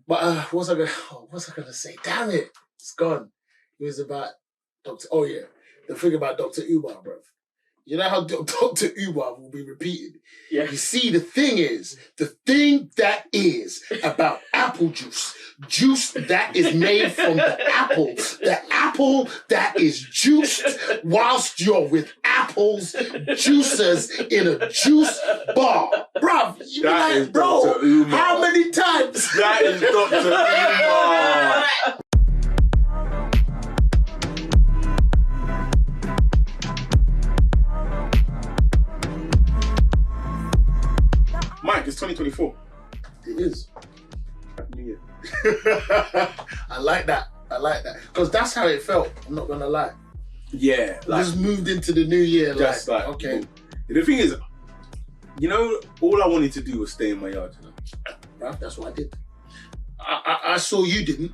But what's I gonna say? Damn it, it's gone. It was about Dr. Oh yeah, the thing about Dr. Umar, bruv. You know how Dr. Umar will be repeated? Yeah. You see, the thing that is about apple juice that is made from the apple that is juiced whilst you're with apples, juicers in a juice bar. Bruv, you be That like, is bro, Dr. Umar. how many times? That is Dr. Umar. Mike, it's 2024. It is. Happy New Year. I like that. Because that's how it felt. I'm not going to lie. Yeah. I just moved into the new year. Just like, okay. The thing is, you know, all I wanted to do was stay in my yard. You know? Bruh, that's what I did. I saw you didn't.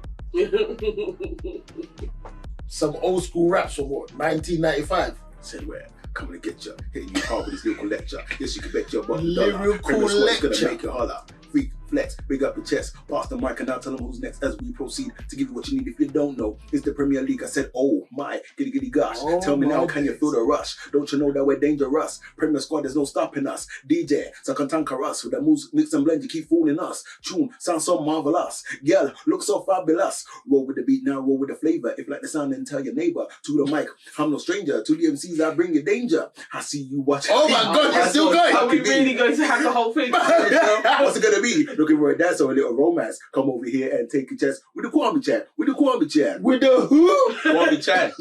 Some old school raps from what, 1995? Said where? Coming to get you, hitting you hard with this lyrical lecture. Yes, you can bet your button Lyrical lecture. Gonna make you holler. Freak, flex, big up your chest. Pass the mic and now tell them who's next as we proceed to give you what you need. If you don't know, it's the Premier League. I said, oh my, giddy gosh. Oh, tell me now, can you days. feel the rush? Don't you know that we're dangerous? Premier Squad, there's no stopping us. DJ, so can tanker us with the moves, mix and blend. You keep fooling us. Tune sounds so marvelous. Girl, look so fabulous. Roll with the beat now, roll with the flavor. If like the sound, then tell your neighbor. To the mic, I'm no stranger. To the MCs, I bring you danger. I see you watching. Oh my God, you're still going. Are we really going to have the whole thing? What's it gonna be? Looking for a dance or a little romance? Come over here and take a chance with the Kwame Chan. With the Kwame Chan. With the who? Kwame Chan.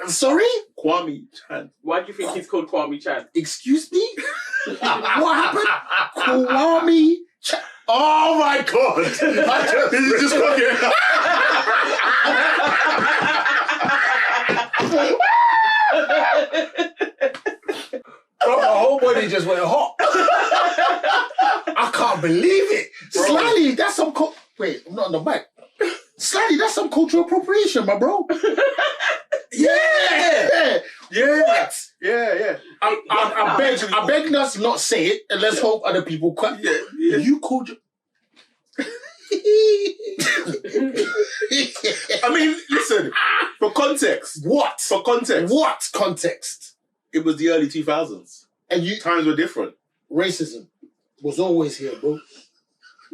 Sorry? Kwame Chan. Why do you think he's called Kwame Chan? Excuse me? What happened? Kwame Chan. Oh my God. He's just fucking. Bro, my whole body just went hot. I can't believe it. Bro. Slightly, that's some... Wait, I'm not on the mic. Slightly, that's some cultural appropriation, my bro. Yeah. Yeah. Yeah. I beg us not say it, and let's hope other people quite. Yeah. You called your... I mean, listen, for context. What? For context. What context? It was the early 2000s. And you... Times were different. Racism was always here, bro.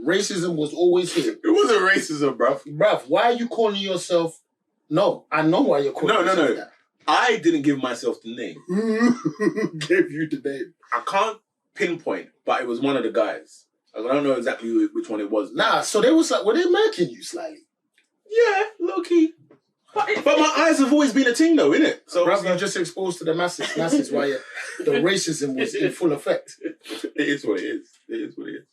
Racism was always here. It wasn't racism, bruv. Bruv, why are you calling yourself... No, I know why you're calling yourself No. that. I didn't give myself the name. Who gave you the name? I can't pinpoint, but it was one of the guys. I don't know exactly which one it was. Nah, so they was like, were they murking you slightly? Yeah, low key. But my eyes have always been a thing though, innit? So Bruv, you're just exposed to the masses. Masses, why the racism was in full effect. it is what it is. It is what it is.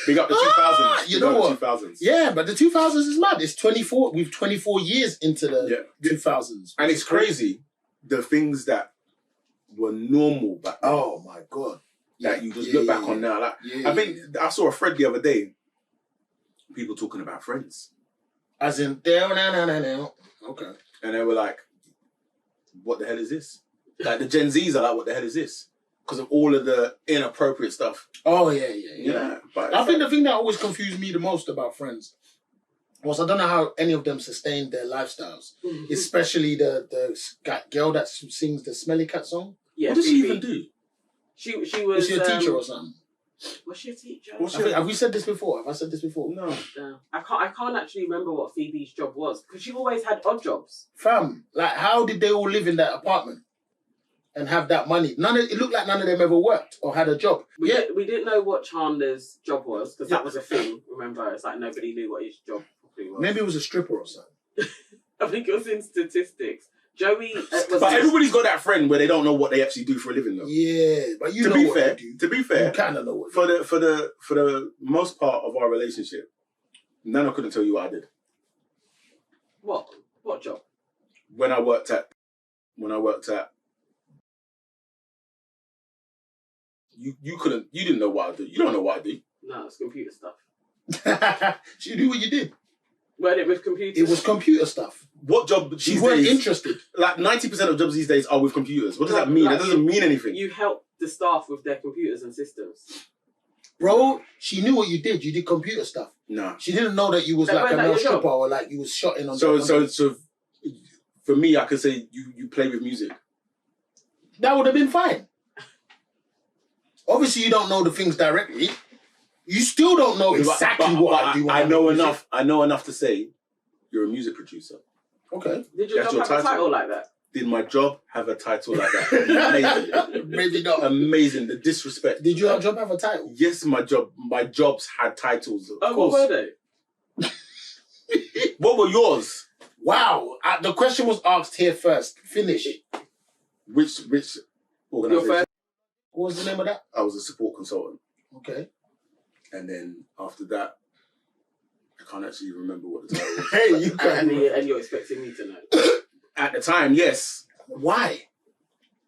Big up the 2000s. You know what? 2000s. Yeah, but the 2000s is mad. It's 24. We've 24 years into the 2000s. And it's crazy, the things that were normal back then. Oh my God. That you just look back on now. Like, I think I saw a thread the other day, people talking about Friends. As in, down. Okay. And they were like, what the hell is this? Like the Gen Zs are like, what the hell is this? Because of all of the inappropriate stuff. Oh, yeah. But I think the thing that always confused me the most about Friends was I don't know how any of them sustained their lifestyles. Especially the girl that sings the Smelly Cat song. Yeah, what does she even do? She was... Was she a teacher or something? Was she a teacher? Have we said this before? Have I said this before? No. I can't actually remember what Phoebe's job was because she always had odd jobs. Fam, like how did they all live in that apartment and have that money? It looked like none of them ever worked or had a job. We didn't know what Chandler's job was because that was a thing. Remember, it's like nobody knew what his job properly was. Maybe it was a stripper or something. I think it was in statistics. Joey but everybody's got that friend where they don't know what they actually do for a living though. Yeah, but you to know be what fair, they do. To be fair, you kind of know what for the most part of our relationship, Nana couldn't tell you what I did. What job? When I worked at you didn't know what I do. You don't know what I do. No, it's computer stuff. She knew what you did. Weren't it with computers? It was computer stuff. What job She these weren't days? interested. Like 90% of jobs these days are with computers. What does that mean? Like, That doesn't mean anything. You help the staff with their computers and systems. Bro, she knew what you did. You did computer stuff. Nah. She didn't know that you was That like a weren't that male your job? stripper or like you was shotting on So for me, I could say you play with music. that would have been fine. Obviously, you don't know the things directly. You still don't know exactly what I do. I know enough. I know enough to say you're a music producer. Okay. Did your That's job your have a title like that? Did my job have a title like that? Amazing. Maybe not. Amazing. The disrespect. Did your job have a title? Yes, my jobs had titles. Of Oh, course. what were they? What were yours? Wow. The question was asked here first. Finish. Which Your organization? first. What was the name of that? I was a support consultant. Okay. And then after that, I can't actually remember what the title was. Hey, you And can. you're expecting me to know. At the time, yes. Why?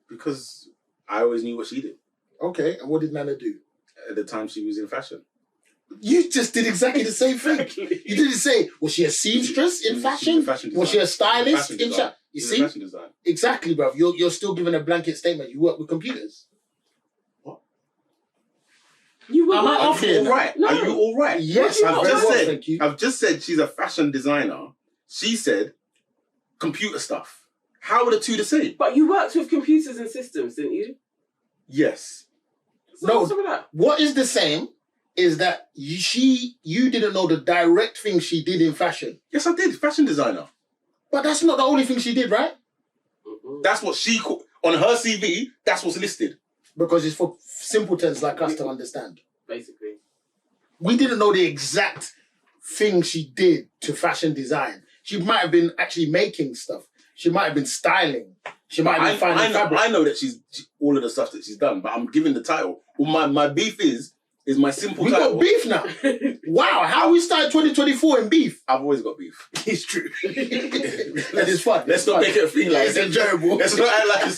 Because I always knew what she did. Okay. And what did Nana do? At the time, she was in fashion. You just did exactly the same thing. You didn't say, was she a seamstress in fashion? Was she a stylist in fashion? You She's see? a fashion design. Exactly, bruv. You're still giving a blanket statement. You work with computers. You were Am I not. off here? All right. No. Are you all right? Yes, What I'm you very not? well, thank you. I've just said she's a fashion designer. She said computer stuff. How are the two the same? But you worked with computers and systems, didn't you? Yes. So No. what's up with that? What is the same is that you didn't know the direct thing she did in fashion. Yes, I did. Fashion designer. But that's not the only thing she did, right? That's what she called on her CV. That's what's listed. Because it's for simpletons like us to understand. Basically. We didn't know the exact thing she did to fashion design. She might have been actually making stuff. She might have been styling. She might have been finding fabric. I know that she's all of the stuff that she's done, but I'm giving the title. Well, my beef is my simple We title. got beef now. Wow, how we started 2024 in beef? I've always got beef. It's true. That is fun. Let's not make it a thing like It's enjoyable. Let's not act like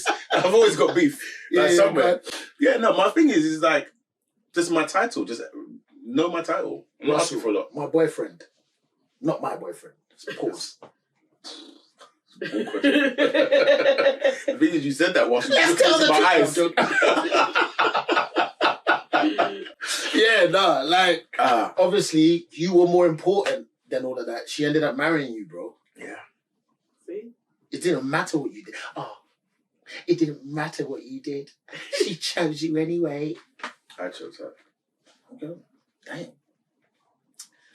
I've always got beef. Like Yeah, somewhere. but- Yeah, no, my thing is like just my title. Just know my title. I'm not asking for a lot. My boyfriend. Not my boyfriend. Pause. The thing is, you said that whilst you Let's looked tell into my the eyes. Yeah, no, like, obviously, you were more important than all of that. She ended up marrying you, bro. Yeah. See? It didn't matter what you did. Oh, it didn't matter what you did. She chose you anyway. I chose her. Okay. Damn.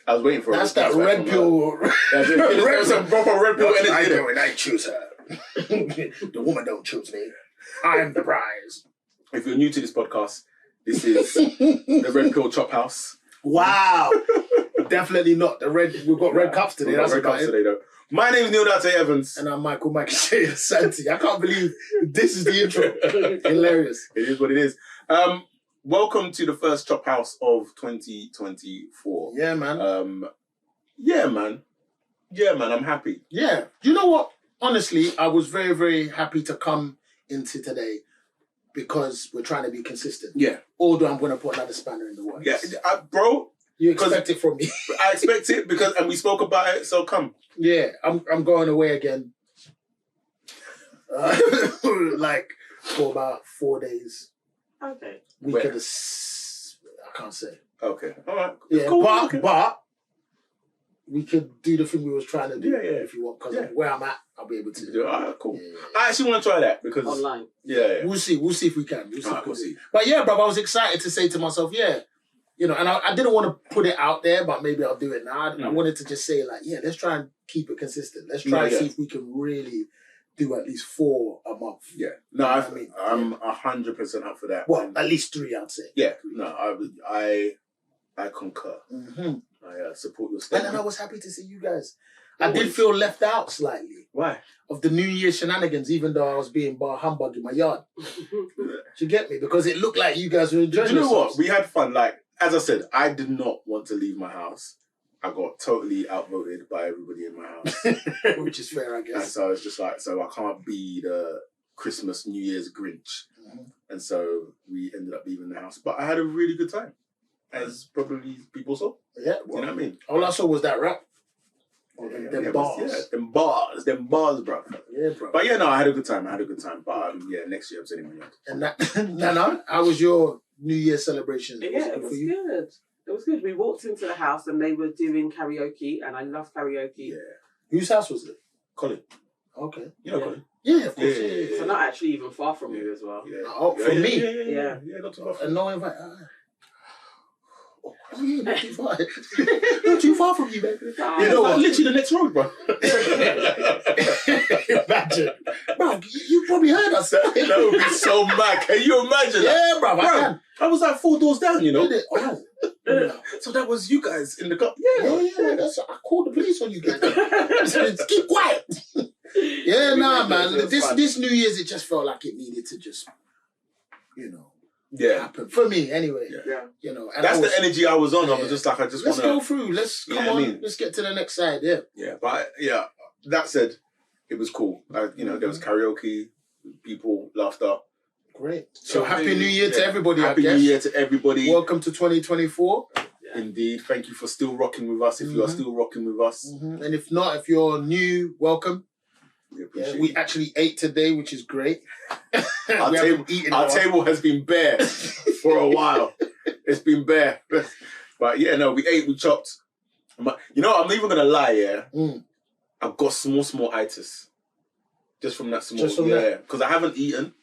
I was waiting for That's that red pill. There was some proper red pill What I energy. do, and I choose her. The woman don't choose me. I'm the prize. If you're new to this podcast, this is the Red Pill Chophouse. Wow. Definitely not. We've got red cups today. We've got That's red about cups it. today, though. My name is Neil Dante Evans. And I'm Michael Santi. I can't believe this is the intro. Hilarious. It is what it is. Welcome to the first Chophouse of 2024. Yeah, man. Yeah, man. I'm happy. Yeah. You know what? Honestly, I was very, very happy to come into today because we're trying to be consistent. Yeah. Although I'm going to put another spanner in the works. Yeah, bro, You expect it from me. I expect it and we spoke about it, so come. Yeah, I'm going away again. Like for about 4 days. Okay. We Where? could have. I can't say. Okay. All right. Yeah, Cool. but Okay. we could do the thing we was trying to do. Yeah. If you want, because Yeah. where I'm at, I'll be able to. All right, cool. Yeah. I actually want to try that because... Online. Yeah. We'll see if we can. We'll see. All if right, we we'll can. see. But yeah, bro, I was excited to say to myself, yeah, and I didn't want to put it out there, but maybe I'll do it now. I wanted to just say, like, yeah, let's try and keep it consistent. Let's try and see if we can really do at least 4 a month. Yeah. No, I mean, I'm 100% up for that. Well, at least 3, I'd say. Yeah. No, I concur. Mm-hmm. I support your And statement. then I was happy to see you guys. I did feel left out slightly Why? of the New Year shenanigans, even though I was being bar humbug in my yard. Do you get me? Because it looked like you guys were enjoying Do you know yourselves. what? We had fun. Like, as I said, I did not want to leave my house. I got totally outvoted by everybody in my house. Which is fair, I And guess. so it's just like, so I can't be the Christmas, New Year's Grinch. Mhm. And so we ended up leaving the house. But I had a really good time, as probably people saw. Yeah, Do you know what I mean? all I saw was that rap Them bars. Them bars, bro. Yeah, bro. But yeah, no, I had a good time. But yeah, next year I'm sending my And that, Nana, how was your New Year celebration? Yeah, it was good. It was good. We walked into the house and they were doing karaoke, and I love karaoke. Yeah. Whose house was it? Colin. Okay. You know Colin? Yeah, of course. Yeah. So not actually even far from you as well. Yeah. Oh, from me? Yeah, not too far from And no invite. Oh, yeah, not too far. Not too far from you, man. You know what? Literally the next road, bro. Imagine. Bro, you probably heard us. That would be so mad. Can you imagine that? Yeah, bro. I was like 4 doors down, you know? Oh. So that was you guys in the car. Yeah. I called the police on you guys. Keep quiet. Yeah, nah, man. This New Year's, it just felt like it needed to just, happen. For me, anyway. Yeah. And that's the energy I was on. I was just like, let's go through. Let's get to the next side. Yeah. Yeah, but that said, it was cool. There was karaoke, people, laughter. Great. So happy New Year to everybody. Happy New Year to everybody. Welcome to 2024. Indeed. Thank you for still rocking with us. If you are still rocking with us, and if not, if you're new, welcome. We actually ate today, which is great. Our table has been bare for a while. It's been bare. But yeah, no, we ate, we chopped. I'm not even going to lie, I've got small itis. Just from that small, because I haven't eaten.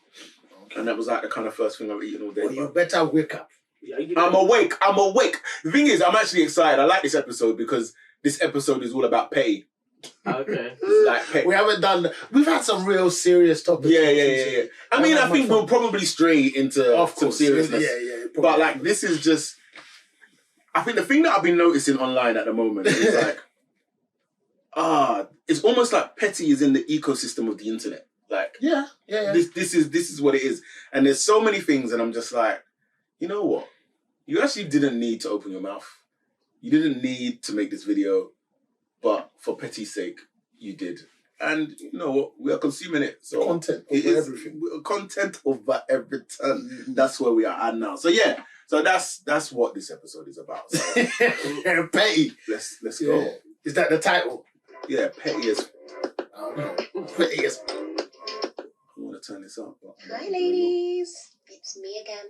Okay. And that was like the kind of first thing I've eaten all day. Well, you better wake up. Yeah, I'm awake. The thing is, I'm actually excited. I like this episode because this episode is all about pay. Okay. We've had some real serious topics. Yeah. I mean, I think we'll probably stray into some seriousness. Yeah. But like, this is just, I think the thing that I've been noticing online at the moment is like, it's almost like petty is in the ecosystem of the internet. Like, yeah. This is what it is. And there's so many things and I'm just like, you know what? You actually didn't need to open your mouth. You didn't need to make this video. But for petty's sake, you did. And you know what? We are consuming it. So content over everything. Content over everything. That's where we are at now. So yeah. So that's what this episode is about. So, petty. Let's go. Is that the title? Yeah, petty as. Petty as. I want to turn this up. Hi ladies. It's me again.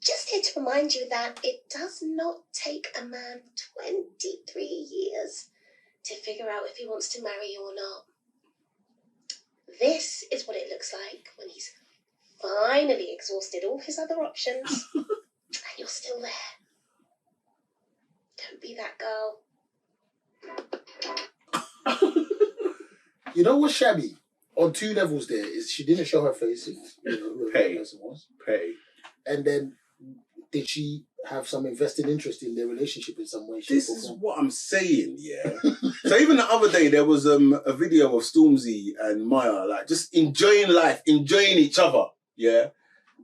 Just here to remind you that it does not take a man 23 years to figure out if he wants to marry you or not. This is what it looks like when he's finally exhausted all his other options and you're still there. Don't be that girl. You know what's shabby? On 2 levels there is she didn't show her face. Who Pay. the person was. Pay. And then did she have some invested interest in their relationship in some way, shape, This or is form? what I'm saying, yeah. So even the other day, there was a video of Stormzy and Maya, like, just enjoying life, enjoying each other, yeah?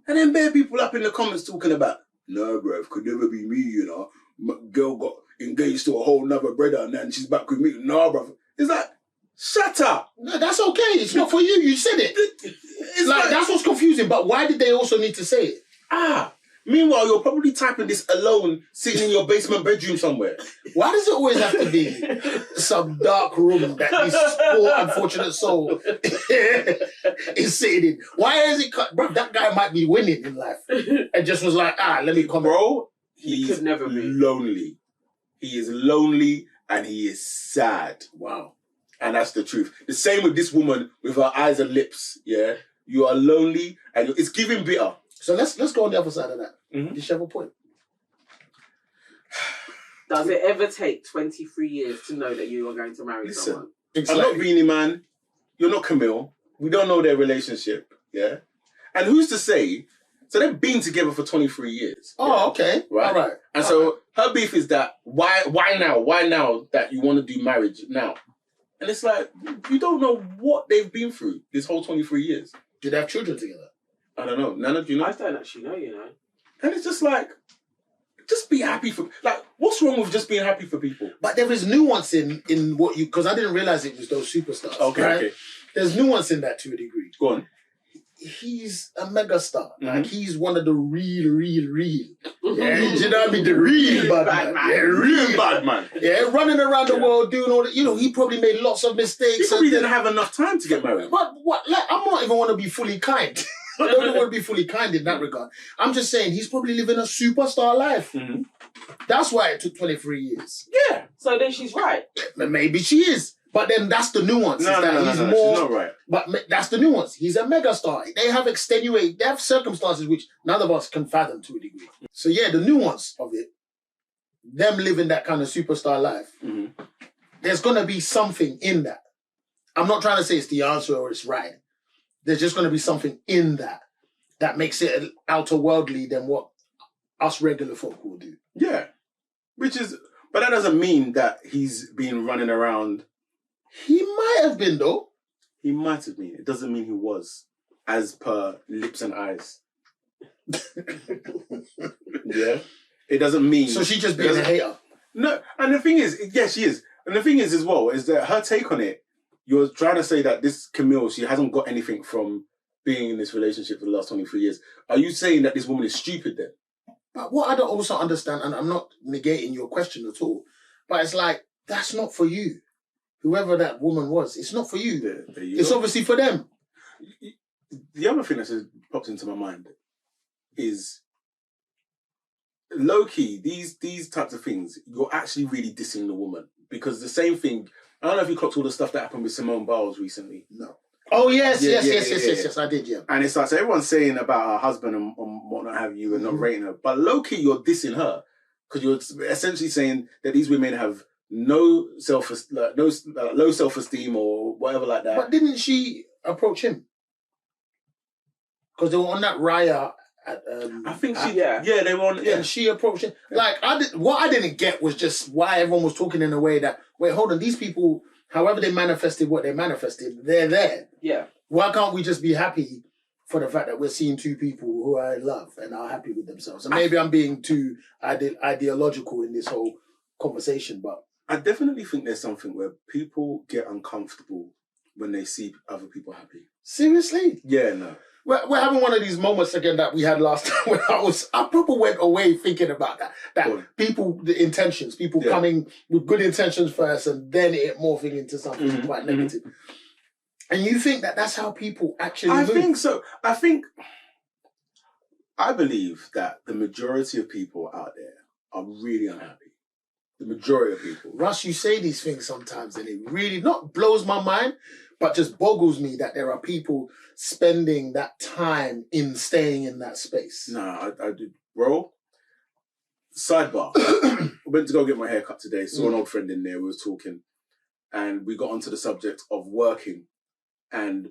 And then bare people up in the comments talking about, no, bro, it could never be me, you know? My girl got engaged to a whole nother brother and then she's back with me. No, bro. It's like, shut up. No, that's okay. It's not for you. You said it. It's like that's what's confusing. But why did they also need to say it? Meanwhile, you're probably typing this alone, sitting in your basement bedroom somewhere. Why does it always have to be some dark room that this poor unfortunate soul is sitting in? Why is it? Bro, that guy might be winning in life and just was like, let me comment. Bro, he could never be lonely. He is lonely and he is sad. Wow. And that's the truth. The same with this woman with her eyes and lips. Yeah, you are lonely and it's giving bitter. So let's go on the other side of that. Mm-hmm. Did she have a point? Does it ever take 23 years to know that you are going to marry someone? I'm not Beanie Man. You're not Camille. We don't know their relationship. Yeah, and who's to say? So they've been together for 23 years. Oh, okay. Right. All right. And so her beef is that why now? Why now that you want to do marriage now? And it's like, you don't know what they've been through this whole 23 years. Did they have children together? I don't know. Nana, do you know? I don't actually know, you know. And it's just like, just be happy for, like, what's wrong with just being happy for people? But there is nuance in what you, because I didn't realize it was those superstars. Okay. There's nuance in that to a degree. Go on. He's a mega star. Like, he's one of the real Yeah, you know what I mean? The real bad man. Yeah, real bad man. Yeah, running around the world doing all that. You know, he probably made lots of mistakes. He probably didn't have enough time to get married. But what? Like, I'm not even want to be fully kind. I don't want to be fully kind in that regard. I'm just saying he's probably living a superstar life. Mm-hmm. That's why it took 23 years. Yeah. So then she's right. Maybe she is. But then that's the nuance. No, she's not right. But that's the nuance. He's a megastar. They have circumstances which none of us can fathom to a degree. So yeah, the nuance of it, them living that kind of superstar life, there's going to be something in that. I'm not trying to say it's the answer or it's right. There's just going to be something in that makes it outer worldly than what us regular folk will do. Yeah. But that doesn't mean that he's been running around. He might have been, though. He might have been. It doesn't mean he was, as per lips and eyes. Yeah. It doesn't mean. So she's just being a hater. No. And the thing is, yeah, she is. And the thing is as well, is that her take on it, you're trying to say that this Camille, she hasn't got anything from being in this relationship for the last 23 years. Are you saying that this woman is stupid then? But what I don't also understand, and I'm not negating your question at all, but it's like, that's not for you. Whoever that woman was, it's not for you. It's obviously for them. The other thing that just popped into my mind is low-key, these types of things, you're actually really dissing the woman. Because the same thing, I don't know if you clocked all the stuff that happened with Simone Biles recently. No. Oh, yes, I did, yeah. And it's like, so everyone's saying about her husband and whatnot have you and not rating her. But low-key, you're dissing her. Because you're essentially saying that these women have low self-esteem or whatever like that. But didn't she approach him? Because they were on that raya at, I think she, they were on, and she approached him. Like, what I didn't get was just why everyone was talking in a way that, wait, hold on, these people, however they manifested what they manifested, they're there. Yeah. Why can't we just be happy for the fact that we're seeing two people who are in love and are happy with themselves? And maybe I'm being too ideological in this whole conversation, but I definitely think there's something where people get uncomfortable when they see other people happy. Seriously? Yeah, no. We're having one of these moments again that we had last time when I probably went away thinking about that. That people, the intentions, people coming with good intentions first and then it morphing into something quite negative. And you think that that's how people actually move? Think so. I believe that the majority of people out there are really unhappy. The majority of people. Russ, you say these things sometimes and it really not blows my mind, but just boggles me that there are people spending that time in staying in that space. Nah, I did. Bro, sidebar. I went to go get my hair cut today, saw an old friend in there, we was talking, and we got onto the subject of working and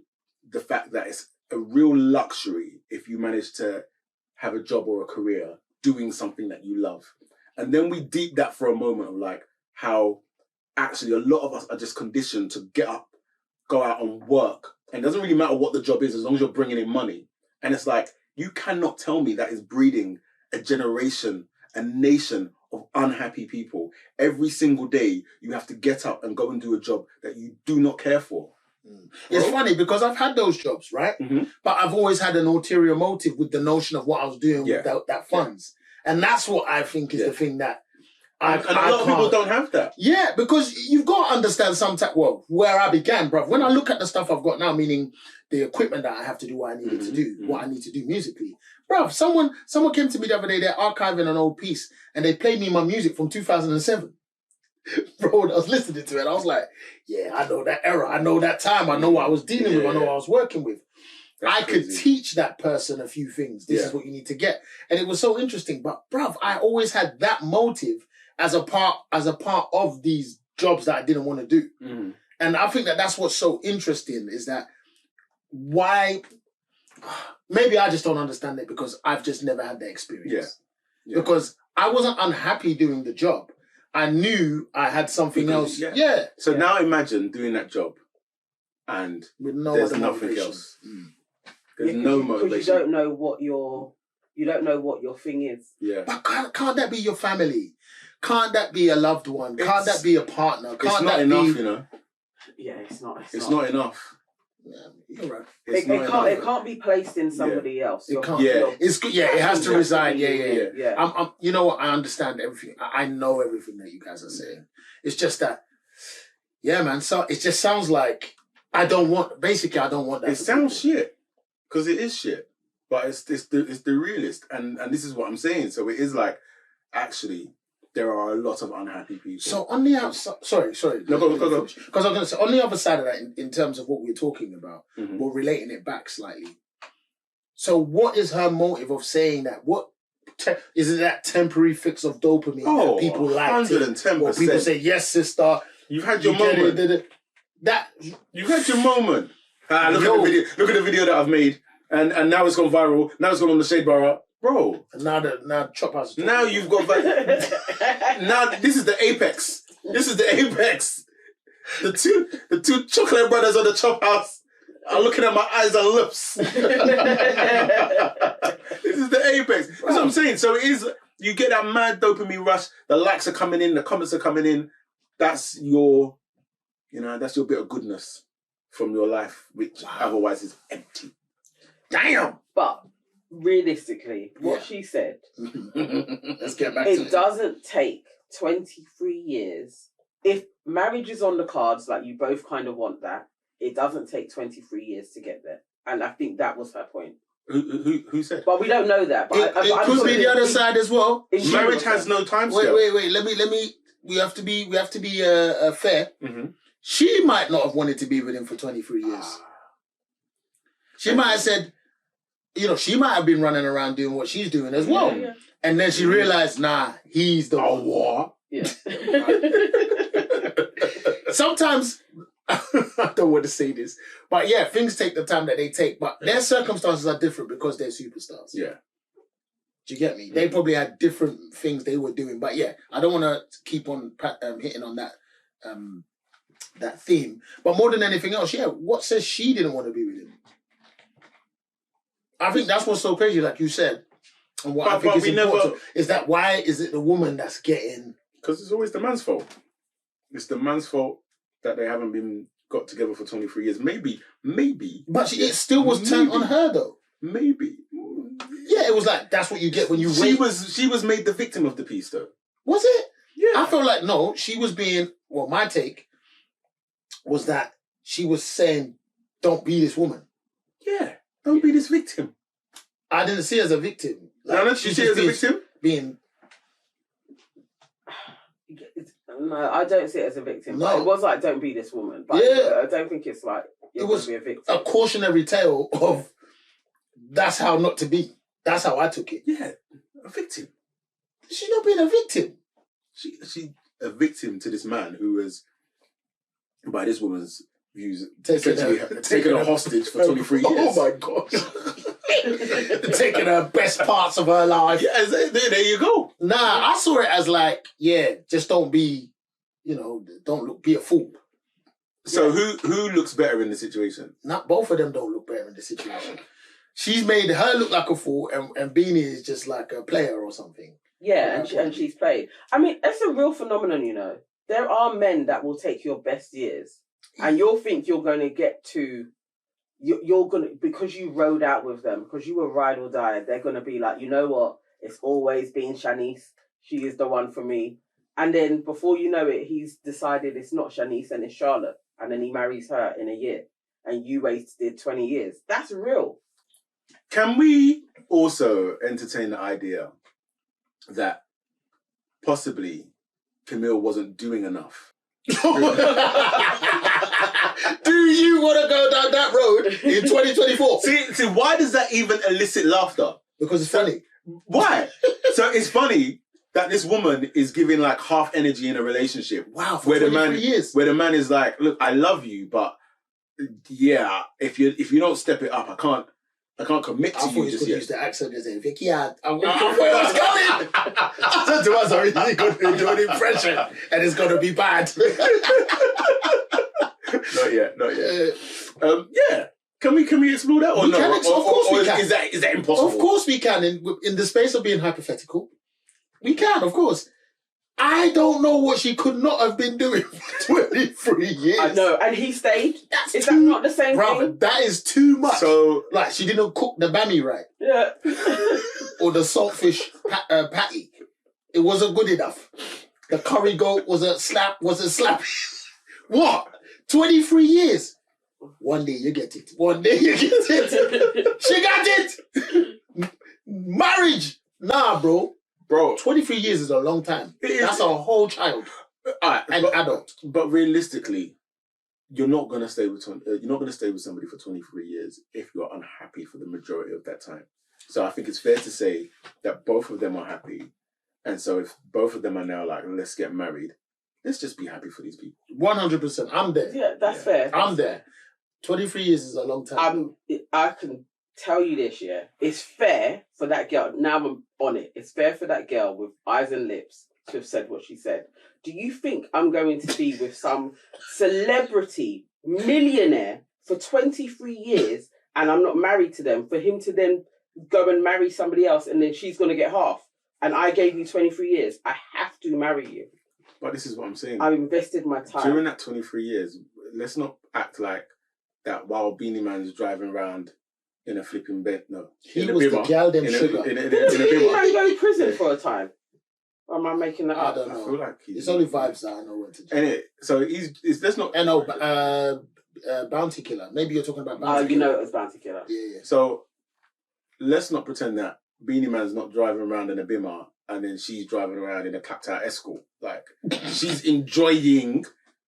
the fact that it's a real luxury if you manage to have a job or a career doing something that you love. And then we deep that for a moment of like how actually a lot of us are just conditioned to get up, go out and work. And it doesn't really matter what the job is as long as you're bringing in money. And it's like, you cannot tell me that is breeding a generation, a nation of unhappy people. Every single day you have to get up and go and do a job that you do not care for. It's funny because I've had those jobs, right? But I've always had an ulterior motive with the notion of what I was doing with that funds. And that's what I think is the thing that a lot of people don't have that. Yeah, because you've got to understand where I began, bruv. When I look at the stuff I've got now, meaning the equipment that I have to do what I needed to do, what I need to do musically. Bruv, someone came to me the other day, they're archiving an old piece, and they played me my music from 2007. Bro, I was listening to it, I was like, yeah, I know that era, I know that time, I know what I was dealing with, I know what I was working with. I could teach that person a few things. This is what you need to get. And it was so interesting. But bruv, I always had that motive as a part of these jobs that I didn't want to do. And I think that that's what's so interesting is that why, maybe I just don't understand it because I've just never had that experience. Yeah. Because I wasn't unhappy doing the job. I knew I had something else. Yeah. So now imagine doing that job and with no there's other nothing motivation. else. There's no motivation. Because you don't know what your thing is. Yeah. But can't that be your family? Can't that be a loved one? Can't that be a partner? Can't it's not that enough, be... you know. Yeah, it's not. It's not enough. You're right. It can't be placed in somebody else. It can't. Yeah. It's good. Yeah, it has to reside. Yeah. Yeah. You know what? I understand everything. I know everything that you guys are saying. It's just that, yeah, man. So it just sounds like I don't want that. It sounds shit because it is shit, but it's the realist, and this is what I'm saying. So it is like actually there are a lot of unhappy people. So on the outside, sorry. No, go. Because I was going to say on the other side of that, in terms of what we're talking about, Mhm. we're relating it back slightly. So what is her motive of saying that? What is it? That temporary fix of dopamine that people like? 110%. Or people say, "Yes, sister, You've had your you get moment. it." That You've had your moment. Look at the video. Look at the video that I've made, and now it's gone viral. Now it's gone on the Shade Bar, bro. now Chophouse. Now you've got now this is the apex. This is the apex. The two chocolate brothers on the Chophouse are looking at my eyes and lips. This is the apex. That's what I'm saying. So it is. You get that mad dopamine rush. The likes are coming in. The comments are coming in. That's your, that's your bit of goodness from your life, which otherwise is empty. Damn. But realistically, what she said, Let's get back to it doesn't take 23 years. If marriage is on the cards, like you both kind of want that, it doesn't take 23 years to get there. And I think that was her point. Who said? But we don't know that. But it could be the other side as well. Marriage has no time scale. Wait. Let me. We have to be fair. Mm-hmm. She might not have wanted to be with him for 23 years. She might have said, she might have been running around doing what she's doing as well. Yeah. And then she realized, nah, he's the one. What? Yeah. Sometimes, I don't want to say this, but yeah, things take the time that they take, but their circumstances are different because they're superstars. Yeah. Do you get me? They probably had different things they were doing, but yeah, I don't want to keep on hitting on that that theme. But more than anything else, yeah, what says she didn't want to be with him? I think that's what's so crazy, like you said, and what I think is important is that why is it the woman that's getting? Because it's always the man's fault. It's the man's fault that they haven't been got together for 23 years. Maybe. But it still was turned on her though. Maybe. Yeah, it was like, that's what you get when you She wait. was made the victim of the piece, though. Was it? Yeah. I felt like, no, she was being, my take was that she was saying, don't be this woman. Yeah. Don't be this victim. I didn't see her as a victim. Like, no, she see her as a victim? No, I don't see it as a victim. No. But it was like, don't be this woman. But Yeah. I don't think it's like, you're It was going to be a victim. a cautionary tale of that's how not to be. That's how I took it. Yeah. A victim. She's not being a victim. She a victim to this man who was, by this woman's views, taken her hostage for 23 years. Oh my gosh. Taking her best parts of her life. Yeah, there you go. Nah, I saw it as like, just don't be, be a fool. So who looks better in the situation? Not both of them don't look better in the situation. She's made her look like a fool, and Beanie is just like a player or something. Yeah, and she's played. I mean, it's a real phenomenon, There are men that will take your best years, and you'll think you're going to get to, you're going to, because you rode out with them, because you were ride or die, they're going to be like, you know what? It's always been Shanice. She is the one for me. And then before you know it, he's decided it's not Shanice and it's Charlotte. And then he marries her in a year. And you wasted 20 years. That's real. Can we also entertain the idea that possibly Camille wasn't doing enough? Do you want to go down that road in 2024? See, why does that even elicit laughter? Because it's funny. Why? So it's funny that this woman is giving like half energy in a relationship. Wow, for 23 years. Where the man is like, look, I love you, but yeah, if you don't step it up, I can't commit to you just yet. Use the accent and say, Vicky, I thought it was coming. I said to us, I'm really going to do an impression and it's going to be bad. Not yet. Yeah. Can we explore that or we no? Can, of course we can. Is that impossible? Of course we can. In the space of being hypothetical, we can, of course. I don't know what she could not have been doing for 23 years. I know, and he stayed. Is that too- not the same Brother, thing? that is too much. So Like, she didn't cook the bammy right. Yeah. Or the saltfish patty. It wasn't good enough. The curry goat wasn't slappy. What? 23 years. One day you get it. One day you get it. She got it. Marriage. Nah, bro. 23 years is a long time. That's a whole child. An adult. But realistically, you're not gonna stay with somebody for 23 years if you're unhappy for the majority of that time. So I think it's fair to say that both of them are happy. And so if both of them are now like, let's get married, let's just be happy for these people. 100%. I'm there. Yeah, that's fair. I'm there. 23 years is a long time. I can tell you this, yeah. It's fair for that girl. Now I'm on it. It's fair for that girl with eyes and lips to have said what she said. Do you think I'm going to be with some celebrity millionaire for 23 years and I'm not married to them, for him to then go and marry somebody else and then she's going to get half? And I gave you 23 years. I have to marry you. But this is what I'm saying. I've invested my time. During that 23 years, let's not act like that while Beanie Man is driving around in a flipping bed. No. He was the gal them sugar. Did Beanie Man go to prison for a time? Or am I making that up? I don't know. I feel like it's only vibes that I know what to do. And so let's not... And Bounty Killer. Maybe you're talking about Bounty Killer. You know it was Bounty Killer. Yeah. So let's not pretend that Beanie Man's not driving around in a Bimmer and then she's driving around in a clapped out Escort. Like, she's enjoying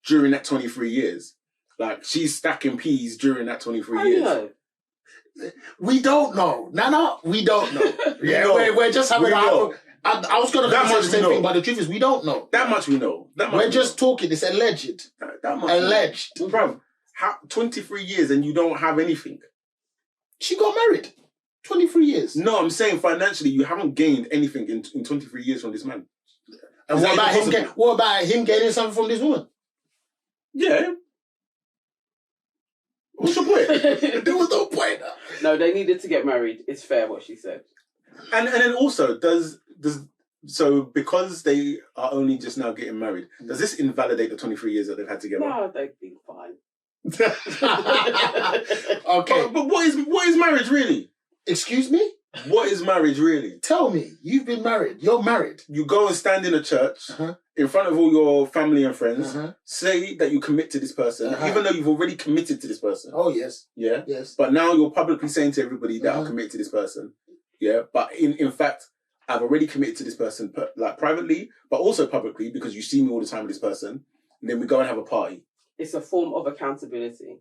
during that 23 years. Like, she's stacking peas during that 23 years. Know. We don't know. No, we don't know. Yeah, we're just having a... I was going to say the same thing, but the truth is we don't know. That much we know. We're just talking. It's alleged. That much alleged. Bruv, 23 years and you don't have anything. She got married. 23 years. No, I'm saying financially, you haven't gained anything in 23 years from this man. And what about him getting something from this woman? Yeah. What's your point? There was no point. No, they needed to get married. It's fair what she said. And then also, so because they are only just now getting married, does this invalidate the 23 years that they've had together? No, they've been fine. Okay. But what is marriage really? Excuse me? What is marriage really? Tell me. You've been married. You're married. You go and stand in a church in front of all your family and friends, say that you commit to this person, even though you've already committed to this person. Oh, yes. Yeah? Yes. But now you're publicly saying to everybody that I'll commit to this person. Yeah? But in fact, I've already committed to this person, like privately, but also publicly, because you see me all the time with this person. And then we go and have a party. It's a form of accountability.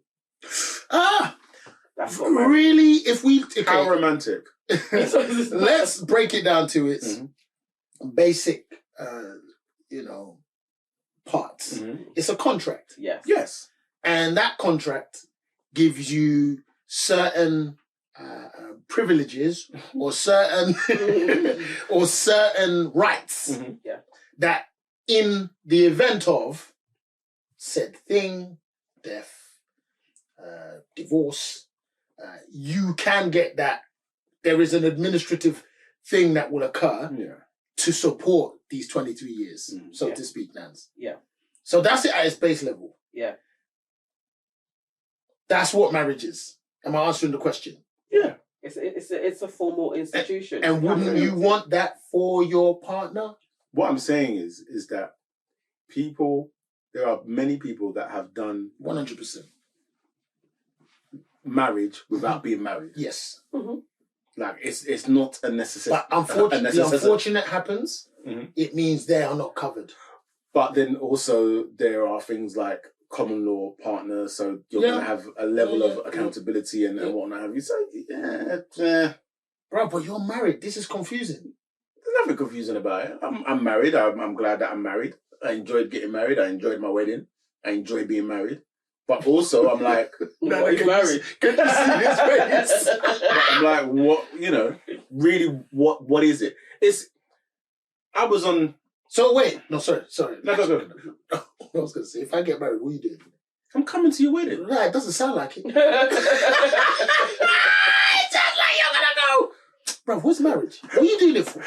That's what really, if we... Okay. How romantic. Let's break it down to its basic, parts. It's a contract. Yes. Yes. And that contract gives you certain privileges or certain rights that in the event of said thing, death, divorce, you can get that. There is an administrative thing that will occur to support these 23 years, so to speak, Nance. Yeah. So that's it at its base level. Yeah. That's what marriage is. Am I answering the question? Yeah. It's a formal institution. And wouldn't you want that for your partner? What I'm saying is that there are many people that have done 100% marriage without being married. Yes. Like it's not a necessity. But unfortunately, the unfortunate happens. It means they are not covered. But then also there are things like common law partners, so you're going to have a level of accountability and whatnot. Have you? So bro, but you're married. This is confusing. There's nothing confusing about it. I'm married. I'm glad that I'm married. I enjoyed getting married. I enjoyed my wedding. I enjoy being married. But also, I'm like, no, you're married. Can you see his face? I'm like, what? Really, what is it? I was on. So wait, no, sorry. No, go. I was going to say, if I get married, what are you doing? I'm coming to your wedding. Right, it doesn't sound like it. It sounds like you're gonna go. Bro, what's marriage? What are you doing it for?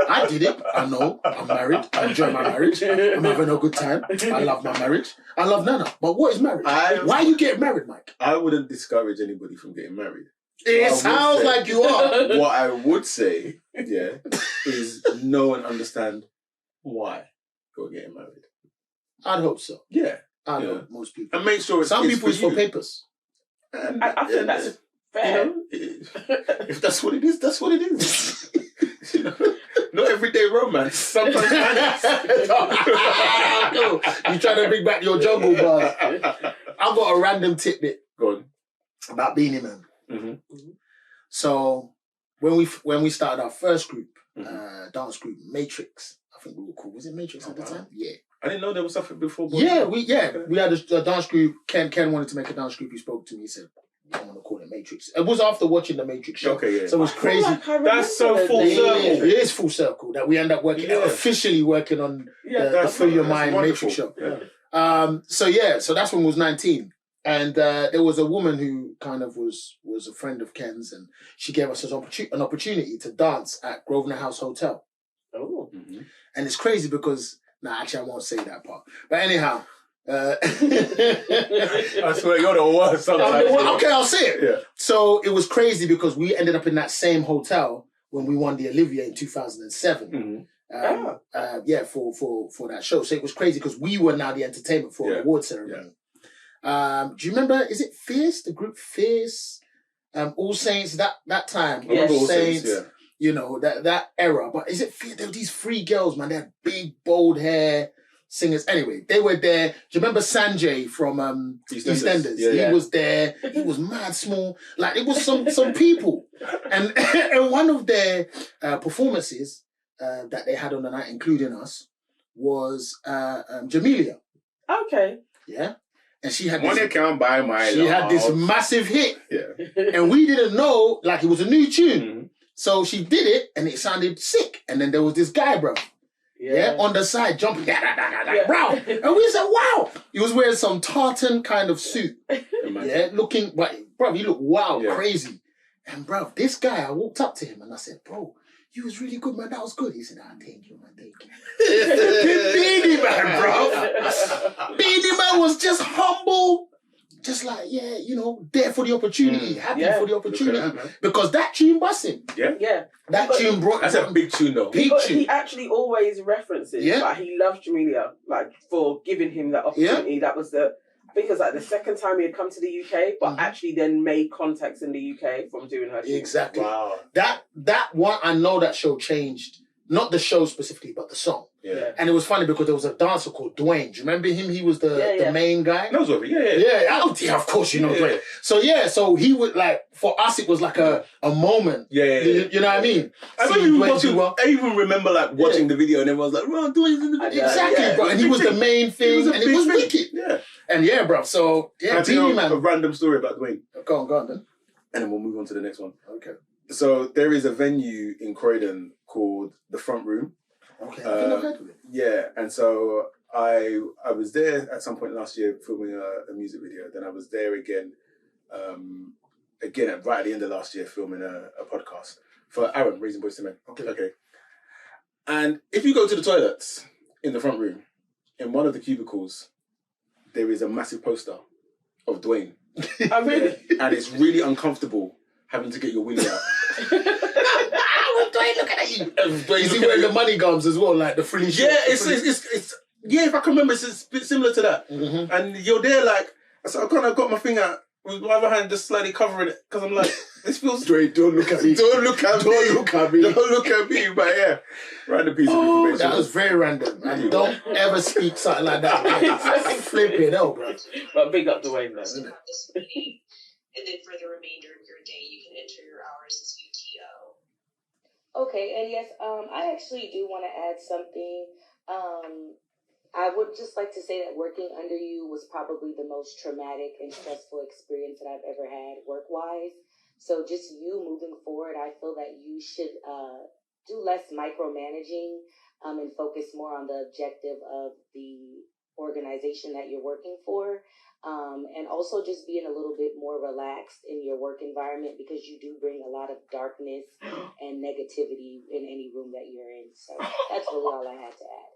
I did it. I know. I'm married. I enjoy my marriage. I'm having a good time. I love my marriage. I love Nana. But what is marriage? Why are you getting married, Mike? I wouldn't discourage anybody from getting married. It sounds like you are. What I would say, is know and understand why you're getting married. I'd hope so. Yeah. I know most people. And make sure some people it's for papers. And, I think that's fair. If that's what it is, that's what it is. Not everyday romance. Sometimes you trying to bring back your jungle, but I've got a random tidbit. Go on. About Beanie Man. Mm-hmm. So when we started our first group, dance group, Matrix, I think we were called. Was it Matrix at the time? Yeah. I didn't know there was something before. We had a dance group. Ken wanted to make a dance group. He spoke to me. He said, "I want to call it Matrix." It was after watching the Matrix show. Okay, yeah. So it was crazy. That's so full circle. It is full circle that we end up working officially working on the Free Your Mind Matrix show. Yeah. So that's when we was 19. And there was a woman who kind of was a friend of Ken's, and she gave us an opportunity to dance at Grosvenor House Hotel. Oh. Mm-hmm. And it's crazy because, actually I won't say that part. But anyhow. I swear you're the worst sometimes. Okay, I'll say it. Yeah. So it was crazy because we ended up in that same hotel when we won the Olivier in 2007. Mm-hmm. For that show. So it was crazy because we were now the entertainment for the award ceremony. Do you remember, is it Fierce? The group Fierce? All Saints, that time. Yeah. All Saints, you know, that era. But is it Fierce? There were these three girls, man. They had big, bold hair singers. Anyway, they were there. Do you remember Sanjay from EastEnders? Yeah. He was there. He was mad small. Like, it was some people. And one of their performances that they had on the night, including us, was Jamelia. Okay. Yeah. And she had this massive hit. Yeah. And we didn't know, like, it was a new tune. Mm-hmm. So she did it and it sounded sick. And then there was this guy, bro. Yeah. On the side, jumping, bro. And we said, wow. He was wearing some tartan kind of suit. Looking, but bro, he looked wild, crazy. And bro, this guy, I walked up to him and I said, bro, you was really good, man. That was good. He said, thank you, man. Thank you. Beanie Man, bro. Beanie Man was just humble. Just like, there for the opportunity. Happy for the opportunity. Because that tune busting. Yeah. That tune brought... That's a big tune, though. He actually always references, like, he loved Jamelia, like, for giving him that opportunity. Yeah. That was I think it was like the second time he had come to the UK, but actually then made contacts in the UK from doing her tune. Exactly. Wow. That one, I know that show changed. Not the show specifically, but the song. Yeah. And it was funny because there was a dancer called Dwayne. Do you remember him? He was the main guy. No, Yeah, of course you know Dwayne. So he would, like, for us it was like a moment. Yeah. You know what I mean? I even remember, like, watching the video and everyone was like, "Well, Dwayne's in the video." Exactly, bro. And he was the main thing, and it was wicked. Yeah. And bro. So Beanie Man. A random story about Dwayne. Go on then. And then we'll move on to the next one. Okay. So there is a venue in Croydon called The Front Room. Okay, I think I've heard of it. Yeah, and so I was there at some point last year filming a music video. Then I was there again right at the end of last year filming a podcast for Aaron, Raising Boys to Men. Okay. And if you go to the toilets in the front room, in one of the cubicles, there is a massive poster of Dwayne. Oh, really? And it's really uncomfortable having to get your willy out. Dwayne looking at you. Is he wearing the money gums as well, like the free shit? Yeah, it's if I can remember, it's a bit similar to that. Mm-hmm. And you're there, like, so I kind of got my finger out with my other hand just slightly covering it because I'm like, this feels straight. Don't look at me. Don't look at me. But yeah, random piece of information. That was very random. And don't ever speak something like that. Flipping hell, bro. But big up Dwayne, man. Isn't it? And then for the remainder of your day, you can enter your hours as UTO. Okay, and yes, I actually do want to add something. I would just like to say that working under you was probably the most traumatic and stressful experience that I've ever had work-wise. So just you moving forward, I feel that you should do less micromanaging and focus more on the objective of the organization that you're working for. And also just being a little bit more relaxed in your work environment, because you do bring a lot of darkness and negativity in any room that you're in. So that's really all I had to add.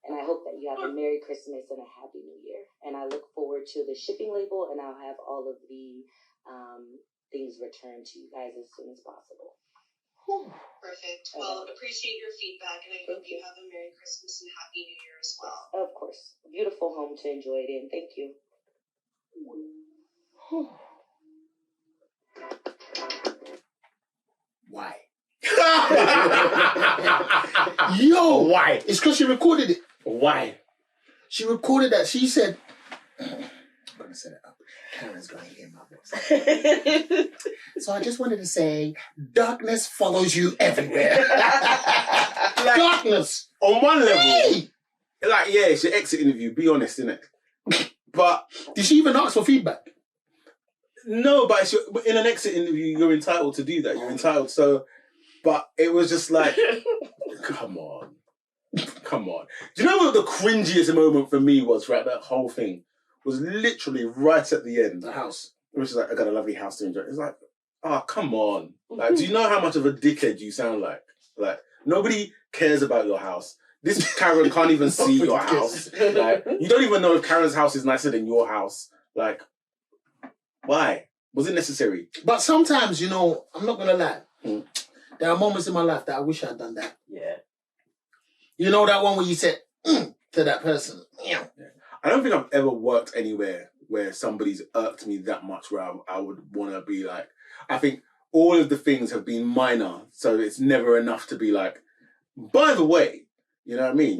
And I hope that you have a Merry Christmas and a Happy New Year. And I look forward to the shipping label, and I'll have all of the things returned to you guys as soon as possible. Perfect. Well, appreciate your feedback, and I hope you have a Merry Christmas and Happy New Year as well. Of course. Beautiful home to enjoy it in. Thank you. Why? Yo, Why? it's because she recorded it. Why? She recorded that. She said, I'm going to set it up. Karen's going to hear my voice. So I just wanted to say, darkness follows you everywhere. Darkness. On one level, Hey! like, yeah, it's your exit interview, be honest, innit? But Did she even ask for feedback? no, but in an exit interview, you're entitled to do that. You're entitled. So, but it was just like, come on. Do you know what the cringiest moment for me was throughout that whole thing? Was literally right at the end. The house. It was like, I got a lovely house to enjoy. It's like, oh, come on. Like, do you know how much of a dickhead you sound like? Like, nobody cares about your house. This Karen can't even see your house. Like, you don't even know if Karen's house is nicer than your house. Like, why? Was it necessary? But sometimes, you know, I'm not going to lie. There are moments in my life that I wish I'd done that. Yeah. You know that one where you said, to that person. Yeah. I don't think I've ever worked anywhere where somebody's irked me that much where I would want to be like, I think all of the things have been minor, so it's never enough to be like, by the way, you know what I mean?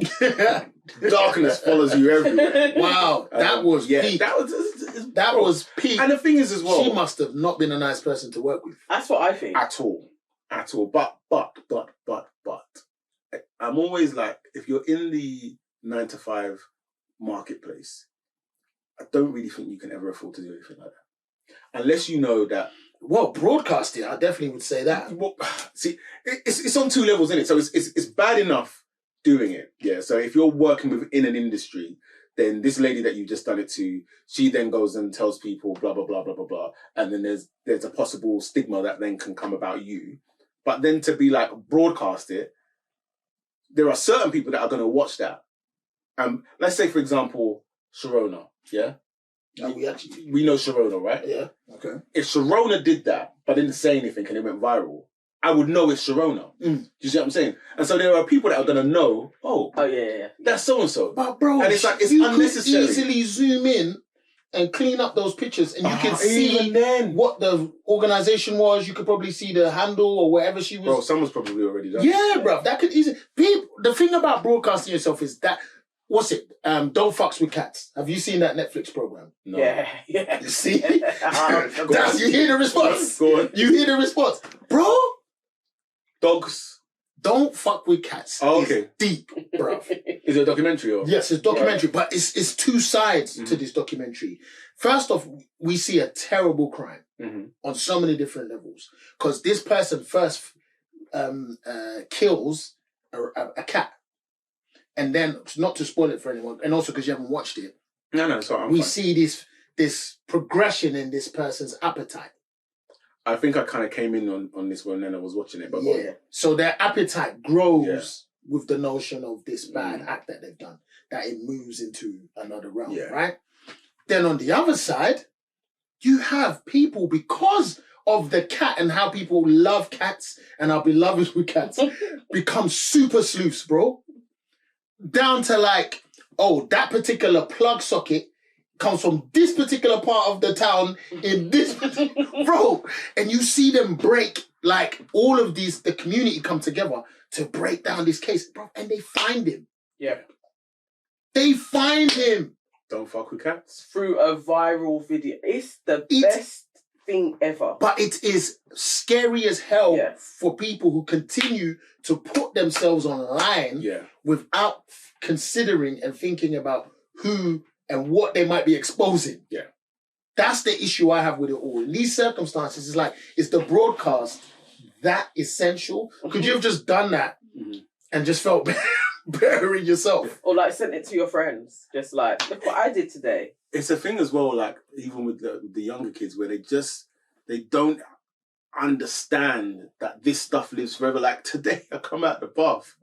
Darkness follows you everywhere. Wow, that was peak. That was peak. And the thing is as well, She must have not been a nice person to work with. That's what I think. at all. But I'm always like, if you're in the 9-to-5 marketplace, I don't really think you can ever afford to do anything like that. Unless you know that. Well, broadcasting, I definitely would say that. Well, see, it's on two levels, isn't it? So it's bad enough doing it, yeah. So if you're working within an industry, then this lady that you just done it to, she then goes and tells people blah blah blah blah blah blah, and then there's a possible stigma that then can come about you. But then to be like broadcast it, there are certain people that are going to watch that. Let's say for example, Sharona, yeah. We know Sharona, right? Yeah. Okay. If Sharona did that, but didn't say anything and it went viral, I would know it's Sharona. Do you see what I'm saying? And so there are people that are going to know, oh yeah, that's so-and-so. But bro, and it's like, it's you unnecessary. could easily zoom in and clean up those pictures and you can see even then. what the organization was. You could probably see the handle or wherever she was. Bro, someone's probably already done. Yeah, bro, that could easily... The thing about broadcasting yourself is that... What's it? Don't Fucks with Cats. Have you seen that Netflix program? No. Yeah. You see? Go You hear the response? Go on. You hear the response. Bro, Dogs. Don't Fuck with Cats. Oh, okay. It's deep, bro. Is it a documentary or? Yes, it's documentary, but it's two sides to this documentary. First off, we see a terrible crime on so many different levels. Because this person first kills a cat. And then, not to spoil it for anyone, and also because you haven't watched it, No, sorry, we see this progression in this person's appetite. I think I kind of came in on this when I was watching it. But Yeah. So their appetite grows with the notion of this bad act that they've done, that it moves into another realm, right? Then on the other side, you have people, because of the cat and how people love cats and are beloved with cats, become super sleuths, bro. Down to like, oh, that particular plug socket comes from this particular part of the town in this bro. And you see them break, like all of these, the community come together to break down this case, bro. And they find him. Yeah. They find him. Don't Fuck with Cats. Through a viral video. It's the best thing ever. But it is scary as hell for people who continue to put themselves online without considering and thinking about who and what they might be exposing. Yeah. That's the issue I have with it all. In these circumstances, it's like, is the broadcast that essential? Could you have just done that and just felt bettering yourself. Or like sent it to your friends. Just like, look what I did today. It's a thing as well, like even with the younger kids, where they don't understand that this stuff lives forever. Like today, I come out the bath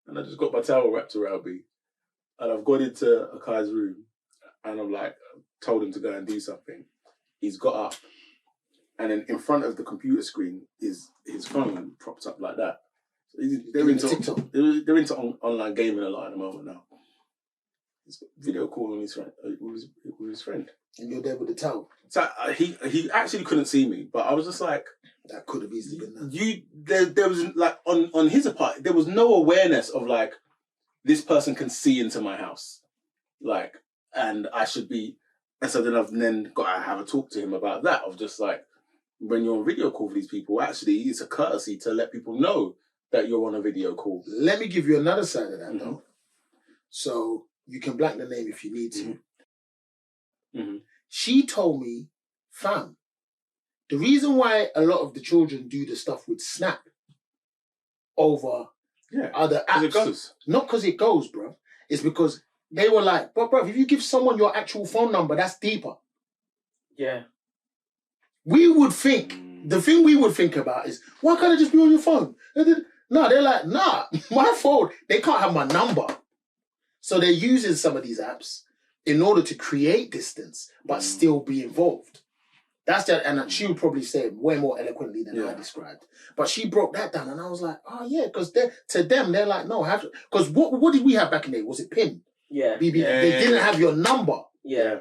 and I just got my towel wrapped around me, and I've gone into Akai's room, and I'm like, told him to go and do something. He's got up, and then in front of the computer screen is his phone propped up like that. So they're into TikTok. They're into online gaming a lot at the moment now. He's got video call on his friend with his friend. And you're there with the towel. So he actually couldn't see me, but I was just like, that could have easily been that. There was like on his part, there was no awareness of like this person can see into my house, like, and I should be. And so then I've got to have a talk to him about that, of just like, when you're on video call with these people, actually it's a courtesy to let people know that you're on a video call. Let me give you another side of that though. So you can blank the name if you need to. Mm-hmm. She told me, fam, the reason why a lot of the children do the stuff with Snap over other apps, it goes. Not because it goes, bro. It's because they were like, but bro, if you give someone your actual phone number, that's deeper. Yeah. We would think, the thing we would think about is, why can't it just be on your phone? No, they're like, nah, my phone, they can't have my number. So they're using some of these apps in order to create distance, but still be involved. That's that, and she would probably say it way more eloquently than I described. But she broke that down, and I was like, oh yeah, because to them, they're like, no, because what did we have back in the day? Was it PIN? Yeah. BB. They didn't have your number. Yeah.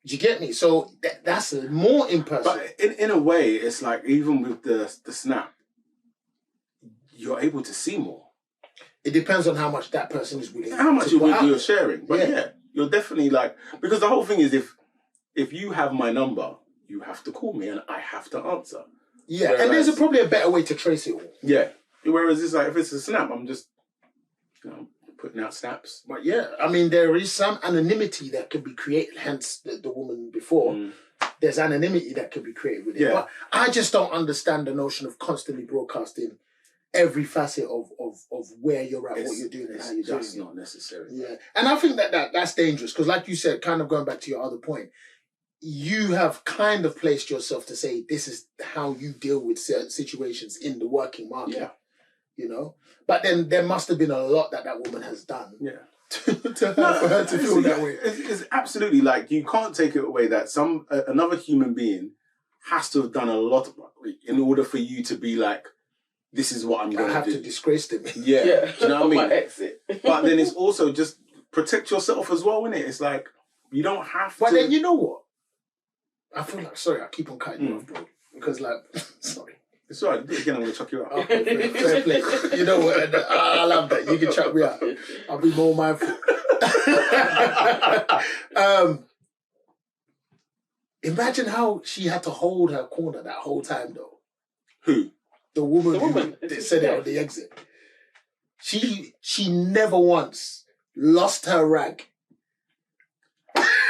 Do you get me? So that's more impersonal. But in a way, it's like even with the Snap, you're able to see more. It depends on how much that person is willing. How much you're sharing. But yeah, you're definitely like, because the whole thing is if you have my number, you have to call me and I have to answer. Yeah, and there's probably a better way to trace it all. Yeah. Whereas it's like, if it's a Snap, I'm just, putting out snaps. But yeah, I mean, there is some anonymity that could be created, hence the woman before. There's anonymity that could be created with it. Yeah. But I just don't understand the notion of constantly broadcasting every facet of where you're at, what you're doing, and how you're doing it. That's not necessary. Yeah. And I think that's dangerous, because like you said, kind of going back to your other point, you have kind of placed yourself to say this is how you deal with certain situations in the working market. Yeah. You know? But then there must have been a lot that woman has done. Yeah. for her to feel that way. It's absolutely, like, you can't take it away that another human being has to have done a lot in order for you to be like, this is what I'm going to do. I have to disgrace them. Yeah. Do you know what I mean? My exit. But then it's also just protect yourself as well, innit? It's like, you don't have to. But then you know what? I feel like, sorry, I keep on cutting you off, bro. Because like, sorry. It's all right. Do it again, I'm going to chuck you out. Okay, fair play. You know what? I love that. You can chuck me out. I'll be more mindful. Imagine how she had to hold her corner that whole time, though. Who? The woman who said it on the exit. She never once lost her rag.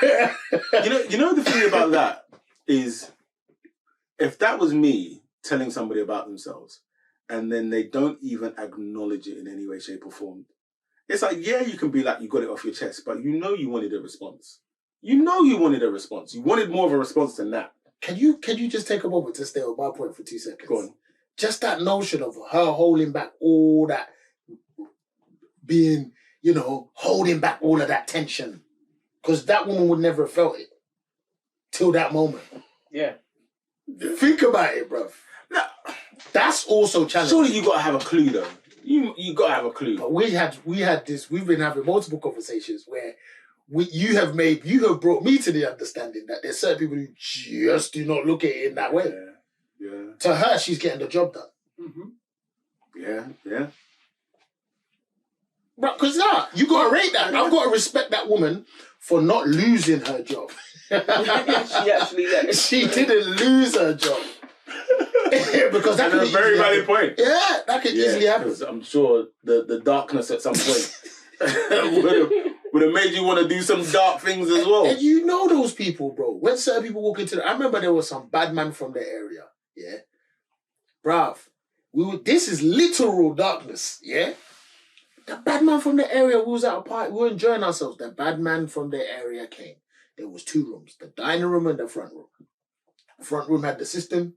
You know the thing about that is, if that was me telling somebody about themselves and then they don't even acknowledge it in any way, shape or form, it's like, yeah, you can be like, you got it off your chest, but you wanted a response. You wanted more of a response than that. Can you just take a moment to stay on my point for 2 seconds? Go on. Just that notion of her holding back all that, being, holding back all of that tension. Because that woman would never have felt it till that moment. Yeah. Think about it, bruv. No. That's also challenging. Surely you got to have a clue, though. You got to have a clue. But we had this. We've been having multiple conversations where you have brought me to the understanding that there's certain people who just do not look at it in that way. Yeah. To her, she's getting the job done. Mm-hmm. Yeah. But because you got to rate that. I've got to respect that woman for not losing her job. She didn't lose her job. Because that That's a very valid point. Yeah, that could easily happen. I'm sure the darkness at some point would have made you want to do some dark things as well. And you know those people, bro. When certain people walk into I remember there was some bad man from the area. Yeah. Bruv. This is literal darkness. Yeah. The bad man from the area, we was at a party, we were enjoying ourselves. The bad man from the area came. There was 2 rooms, the dining room and the front room. The front room had the system,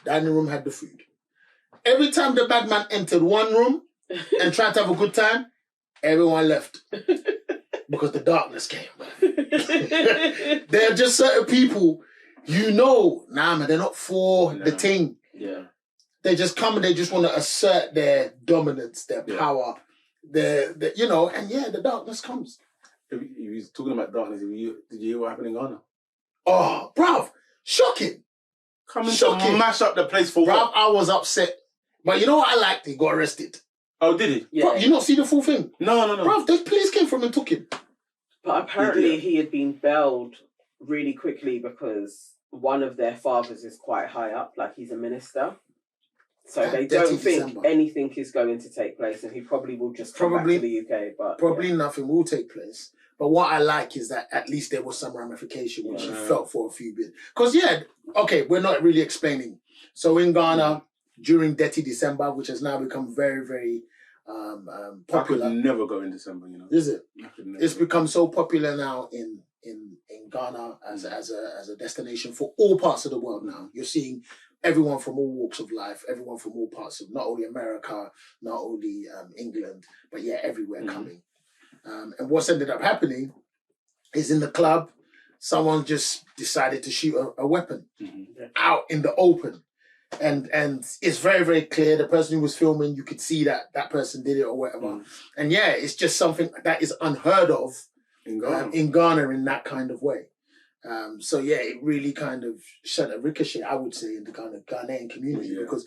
dining room had the food. Every time the bad man entered one room and tried to have a good time, everyone left. Because the darkness came. There are just certain people, nah man, they're not for the thing. Yeah. They just come and they just want to assert their dominance, their power, their and the darkness comes. If he's talking about darkness, did you hear what happened in Ghana? Oh, bruv, shocking. Coming to mash up the place for bruv, what? I was upset. But you know what I liked? He got arrested. Oh, did he? Yeah. Bruv, you not see the full thing? No. Bruv, the police came from and took him. But apparently he had been bailed really quickly because one of their fathers is quite high up, like he's a minister. So they don't think anything is going to take place, and he probably will just come back to the UK. But probably nothing will take place. But what I like is that at least there was some ramification, which he felt for a few bit. Because we're not really explaining. So in Ghana, during Dirty December, which has now become very, very popular. I could never go in December, Is it? It's become so popular now in Ghana as a destination for all parts of the world now. You're seeing everyone from all walks of life, everyone from all parts of not only America, not only England, but everywhere coming. And what's ended up happening is in the club, someone just decided to shoot a weapon out in the open. And it's very, very clear. The person who was filming, you could see that person did it or whatever. And it's just something that is unheard of in Ghana in that kind of way. It really kind of sent a ricochet, I would say, in the kind of Ghanaian community. Because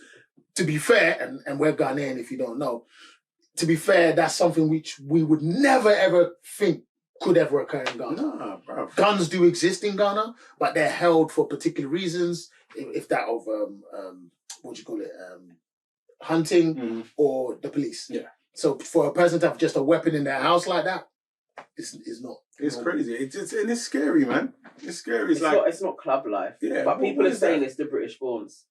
to be fair, and we're Ghanaian if you don't know, to be fair, that's something which we would never ever think could ever occur in Ghana. Nah, bro. Guns do exist in Ghana, but they're held for particular reasons. If that of hunting or the police. Yeah. So for a person to have just a weapon in their house like that, is not. It's crazy. It's scary, man. It's scary. It's not club life. Yeah. But people are saying it's the British Borns.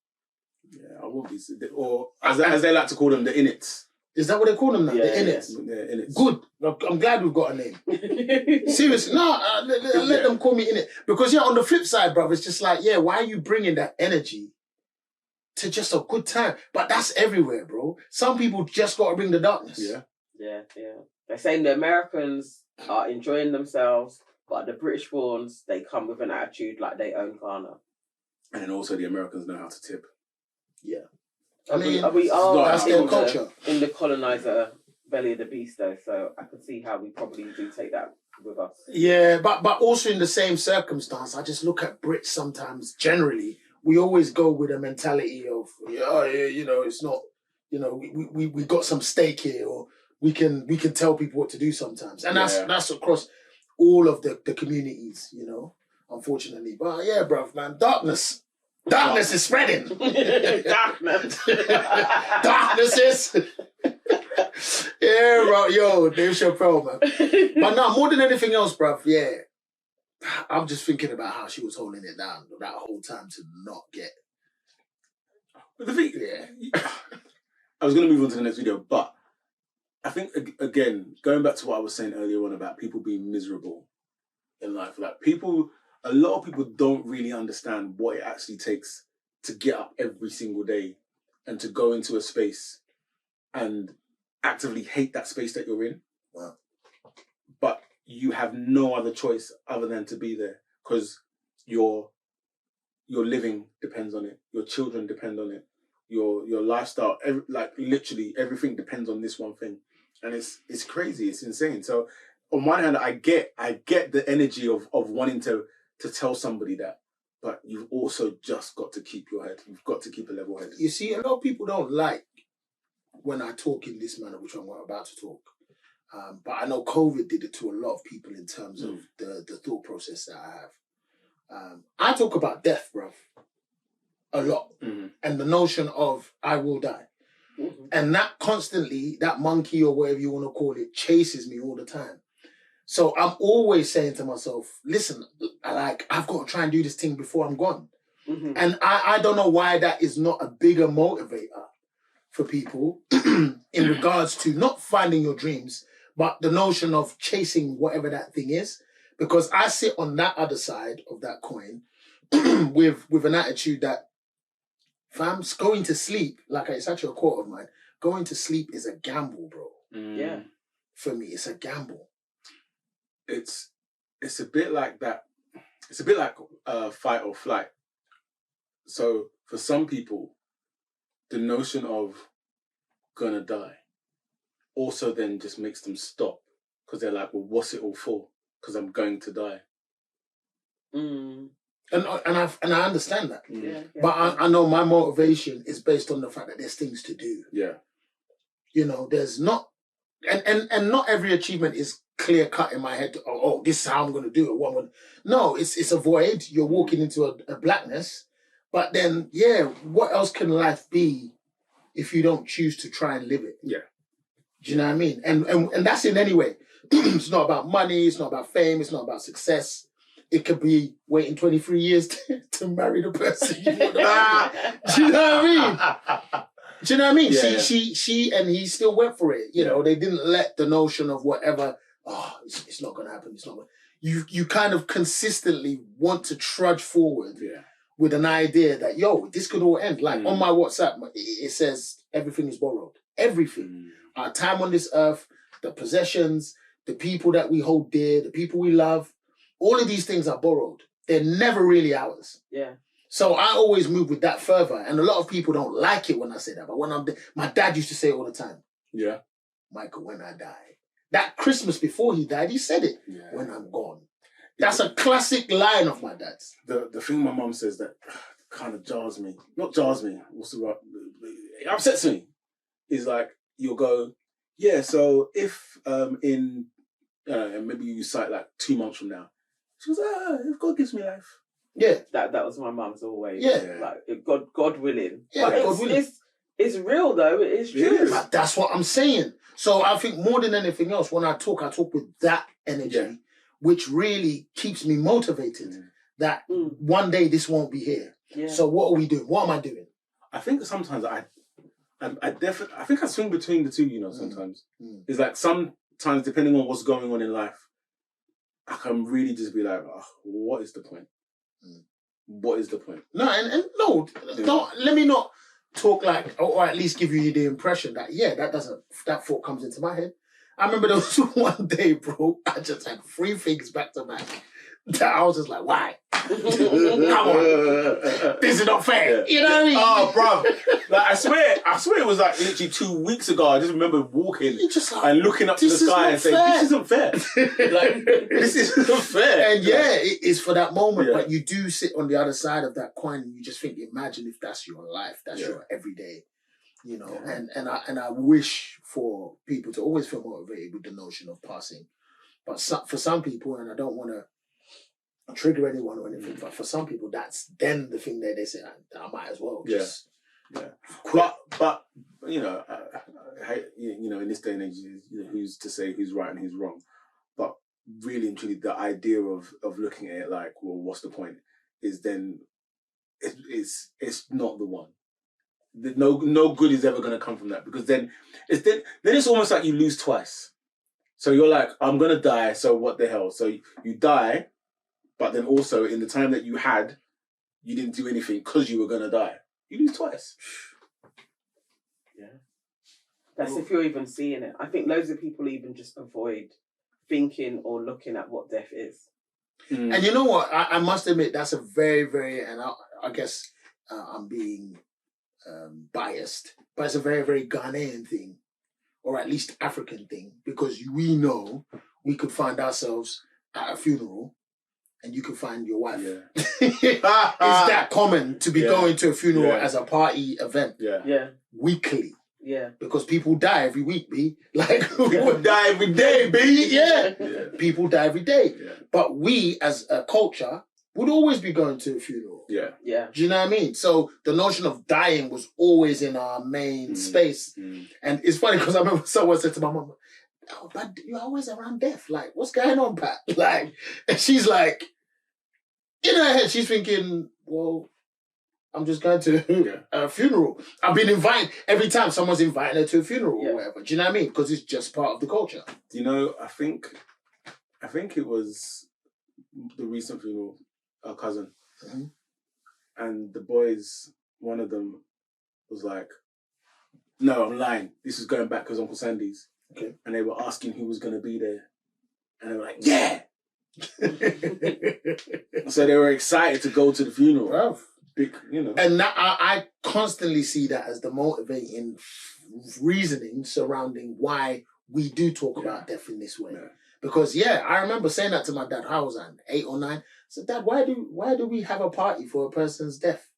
Yeah, I won't be. Or as they like to call them, the Innits. Is that what they call them now? Yeah, the Innits? Yeah, Innits. Good. I'm glad we've got a name. Seriously. No, let them call me Innit. Because, on the flip side, bruv, it's just like, why are you bringing that energy to just a good time? But that's everywhere, bro. Some people just got to bring the darkness. Yeah. They're saying the Americans are enjoying themselves, but the British Borns, they come with an attitude like they own Ghana. And then also the Americans know how to tip. Yeah. We are that's their culture. In the colonizer belly of the beast, though, so I can see how we probably do take that with us. Yeah, but also in the same circumstance, I just look at Brits sometimes. Generally, we always go with a mentality of, it's not, we got some stake here, or we can tell people what to do sometimes, and that's across all of the communities, unfortunately. But bruv, man, darkness is spreading. Darkness is. Bro. Yo, Dave Chappelle, man. But no, more than anything else, bruv, I'm just thinking about how she was holding it down that whole time to not get. But the thing, I was going to move on to the next video, but I think, again, going back to what I was saying earlier on about people being miserable in life, like a lot of people don't really understand what it actually takes to get up every single day and to go into a space and actively hate that space that you're in. Wow. But you have no other choice other than to be there because your living depends on it. Your children depend on it. Your lifestyle, literally everything depends on this one thing. And it's crazy. It's insane. So on one hand, I get the energy of wanting to tell somebody that, but you've also just got to keep your head. You've got to keep a level head. You see, a lot of people don't like when I talk in this manner, which I'm about to talk. But I know COVID did it to a lot of people in terms of the thought process that I have. I talk about death, bruv, a lot. And the notion of I will die. And that constantly, that monkey or whatever you want to call it, chases me all the time. So I'm always saying to myself, listen, I've got to try and do this thing before I'm gone. And I don't know why that is not a bigger motivator for people in regards to not finding your dreams, but the notion of chasing whatever that thing is. Because I sit on that other side of that coin with an attitude that, fam, going to sleep, like it's actually a quote of mine, going to sleep is a gamble, bro. Yeah. For me, it's a gamble. It's a bit like that. It's a bit like fight or flight. So for some people, the notion of gonna die also then just makes them stop because they're like, well, what's it all for? Because I'm going to die. Mm. And I understand that. Yeah. But I know my motivation is based on the fact that there's things to do. Yeah. You know, there's not, and not every achievement is clear cut in my head. Oh, this is how I'm going to do it. No, it's a void. You're walking into a blackness. But then, yeah, what else can life be if you don't choose to try and live it? Yeah. Do you know what I mean? And that's in any way. It's not about money. It's not about fame. It's not about success. It could be waiting 23 years to marry the person you want to marry. Do you know what I mean? Do you know what I mean? Yeah, she and he still went for it. You know, they didn't let the notion of whatever, it's not going to happen. It's not. You kind of consistently want to trudge forward with an idea that, yo, this could all end. Like on my WhatsApp, it says everything is borrowed. Everything. Our time on this earth, the possessions, the people that we hold dear, the people we love, all of these things are borrowed. They're never really ours. Yeah. So I always move with that fervor. And a lot of people don't like it when I say that. But when my dad used to say it all the time. Yeah. Michael, when I die. That Christmas before he died, he said it. Yeah. When I'm gone. That's a classic line of my dad's. The thing my mum says that kind of jars me. Not jars me. What's the right? It upsets me. Is like, you'll go, yeah, so if in, maybe you cite like 2 months from now, she goes, if God gives me life. Yeah. That was my mum's always. Yeah. Like, if God willing. Yeah, but God willing. It's real though. It is true. But that's what I'm saying. So I think more than anything else, when I talk with that energy, which really keeps me motivated that one day this won't be here. Yeah. So what are we doing? What am I doing? I think sometimes I think I swing between the two, you know, sometimes. It's like sometimes, depending on what's going on in life, I can really just be like, what is the point? What is the point? No, and no, don't, let me not talk like, or at least give you the impression that, that thought comes into my head. I remember there was one day, bro, I just had 3 things back to back that I was just like, why? Come on. This is not fair. You know what I mean? Oh, bro. Like, I swear it was like literally 2 weeks ago. I just remember walking and looking up to the sky and saying, this isn't fair. Like, this isn't fair. And it is for that moment, but you do sit on the other side of that coin and you just think, imagine if that's your life, that's your everyday, you know, and I wish for people to always feel motivated with the notion of passing. But for some people, and I don't want to trigger anyone or anything, but for some people, that's then the thing that they say, I might as well just quit. But you know, in this day and age, who's to say who's right and who's wrong? But really and truly, the idea of looking at it like, well, what's the point? Is then it's not the one. No good is ever going to come from that, because then it's almost like you lose twice. So you're like, I'm going to die, so what the hell? So you die. But then also, in the time that you had, you didn't do anything because you were going to die. You lose twice. Yeah. That's if you're even seeing it. I think loads of people even just avoid thinking or looking at what death is. And you know what? I must admit, that's a very, very, and I guess I'm being biased, but it's a very, very Ghanaian thing, or at least African thing, because we know we could find ourselves at a funeral and you can find your wife. Yeah. It's that common to be going to a funeral as a party event. Yeah. Weekly. Yeah. Because people die every week, B. Like, people die every day, B. Yeah. People die every day. Yeah. But we, as a culture, would always be going to a funeral. Yeah. Yeah. Do you know what I mean? So the notion of dying was always in our main space. And it's funny because I remember someone said to my mum, "Oh, but you're always around death. Like, what's going on, Pat?" Like, and she's like, in her head, she's thinking, well, I'm just going to a funeral. I've been invited every time someone's inviting her to a funeral or whatever. Do you know what I mean? Because it's just part of the culture. You know, I think it was the recent funeral, our cousin, and the boys. One of them was like, "No, I'm lying. This is going back because Uncle Sandy's." Okay. And they were asking who was going to be there, and they were like, "Yeah." So they were excited to go to the funeral. Bruv. Big, you know. And that, I constantly see that as the motivating reasoning surrounding why we do talk about death in this way. Yeah. Because I remember saying that to my dad. How was I? 8 or 9. I said, Dad, why do we have a party for a person's death?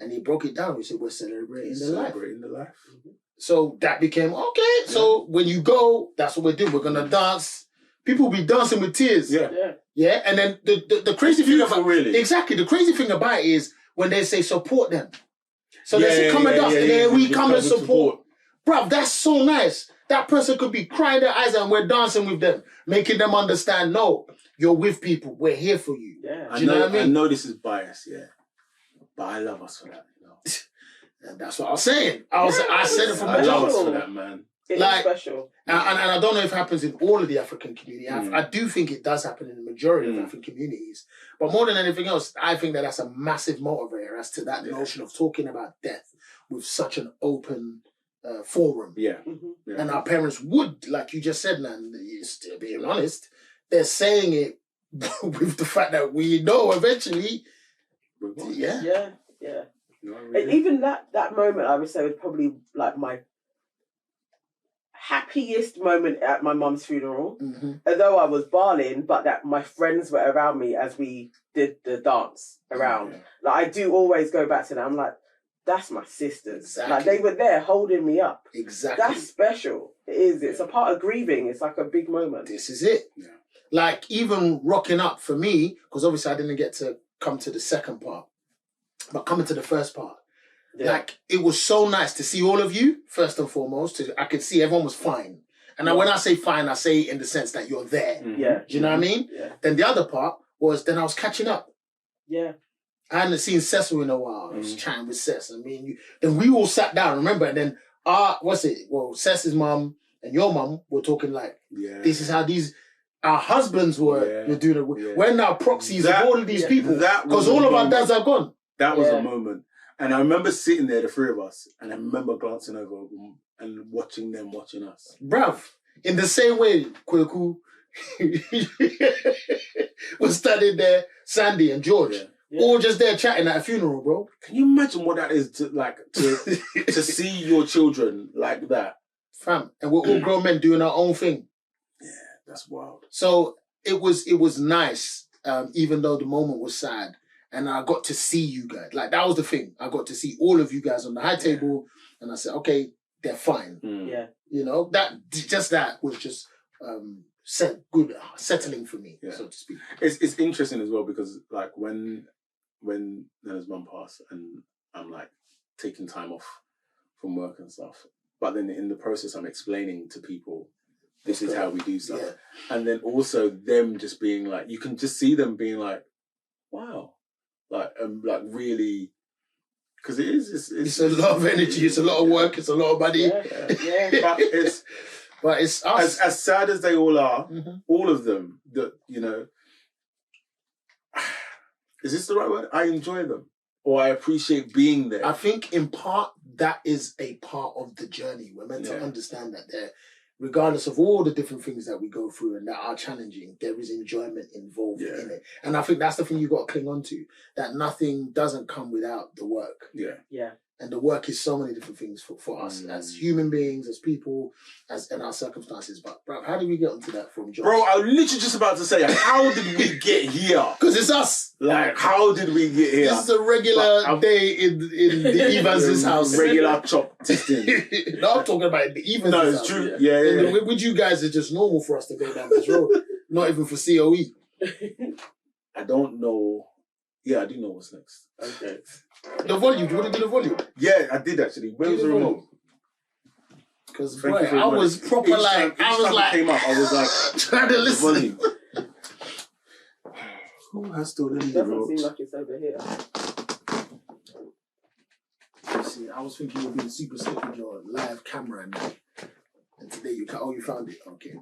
And he broke it down. He said, we're celebrating the life. Mm-hmm. So that became okay. Yeah. So when you go, that's what we do. We're gonna dance. People will be dancing with tears. Yeah. And then the crazy thing about the crazy thing about it is when they say support them. So they say come and dance, and then we come and support. Bruv, that's so nice. That person could be crying their eyes out and we're dancing with them, making them understand, no, you're with people. We're here for you. Yeah. Do you know what I mean? I know this is biased, but I love us for that. You know? And that's what I was saying. I said it from the I love jump. us for that, man. It's special. And I don't know if it happens in all of the African community. I do think it does happen in the majority of African communities. But more than anything else, I think that's a massive motivator as to that notion of talking about death with such an open forum. Yeah. And our parents would, like you just said, man, still being honest, they're saying it with the fact that we know eventually. Yeah. No, really. And even that moment, I would say, was probably like my happiest moment at my mum's funeral. Although I was bawling, but that my friends were around me as we did the dance around. Like, I do always go back to that. I'm like, that's my sisters. Exactly. Like, they were there holding me up. Exactly. That's special. It is. It's a part of grieving. It's like a big moment. This is it. Yeah. Like, even rocking up for me, because obviously I didn't get to come to the second part, but coming to the first part, like, it was so nice to see all of you, first and foremost. I could see everyone was fine. And when I say fine, I say in the sense that you're there. Yeah. Do you know what I mean? Yeah. Then the other part was, then I was catching up. Yeah. I hadn't seen Cecil in a while. I was chatting with Cec. I mean, then we all sat down, remember? And then Cec's mum and your mum were talking like, this is how our husbands were doing it. We're now proxies of all of these people. Because all of our dads are gone. That was a moment. And I remember sitting there, the three of us, and I remember glancing over and watching them watching us. Bruv, in the same way, Kweku was standing there, Sandy and George, all just there chatting at a funeral, bro. Can you imagine what that is to see your children like that? Fam, and we're all grown men doing our own thing. Yeah, that's wild. So it was nice, even though the moment was sad. And I got to see you guys. Like, that was the thing. I got to see all of you guys on the high table. And I said, okay, they're fine. Yeah. You know, that was just good settling for me, so to speak. It's interesting as well because, like, when Nana's mum passed and I'm, like, taking time off from work and stuff, but then in the process I'm explaining to people, this is how we do stuff. Yeah. And then also them just being like, you can just see them being like, wow. Like really, because it's a lot of energy, it's a lot of work, it's a lot of money. Yeah. But it's us. As sad as they all are, all of them. That, you know, is this the right word? I enjoy them, or I appreciate being there. I think in part that is a part of the journey. We're meant to understand that there. Regardless of all the different things that we go through and that are challenging, there is enjoyment involved in it. And I think that's the thing you got to cling on to, that nothing doesn't come without the work. Yeah. And the work is so many different things for us as human beings, as people, and our circumstances. But, bro, how did we get onto that from Josh? Bro, I was literally just about to say, how did we get here? Because it's us. Like, how did we get here? This is a regular day in the Evans' house. Regular chop testing. No, I'm talking about the Evans' house. No, it's true. Yeah. With you guys, it's just normal for us to go down this road. Not even for COE. I don't know. Yeah, I do know what's next. Okay. The volume. Do you want to do the volume? Yeah, I did actually. Where was the remote? Because I was proper like, came up, I was like trying to listen. Who has stolen the remote? Doesn't seem like it's over here. See, I was thinking you were being super slick with your live camera and today you found it. Okay.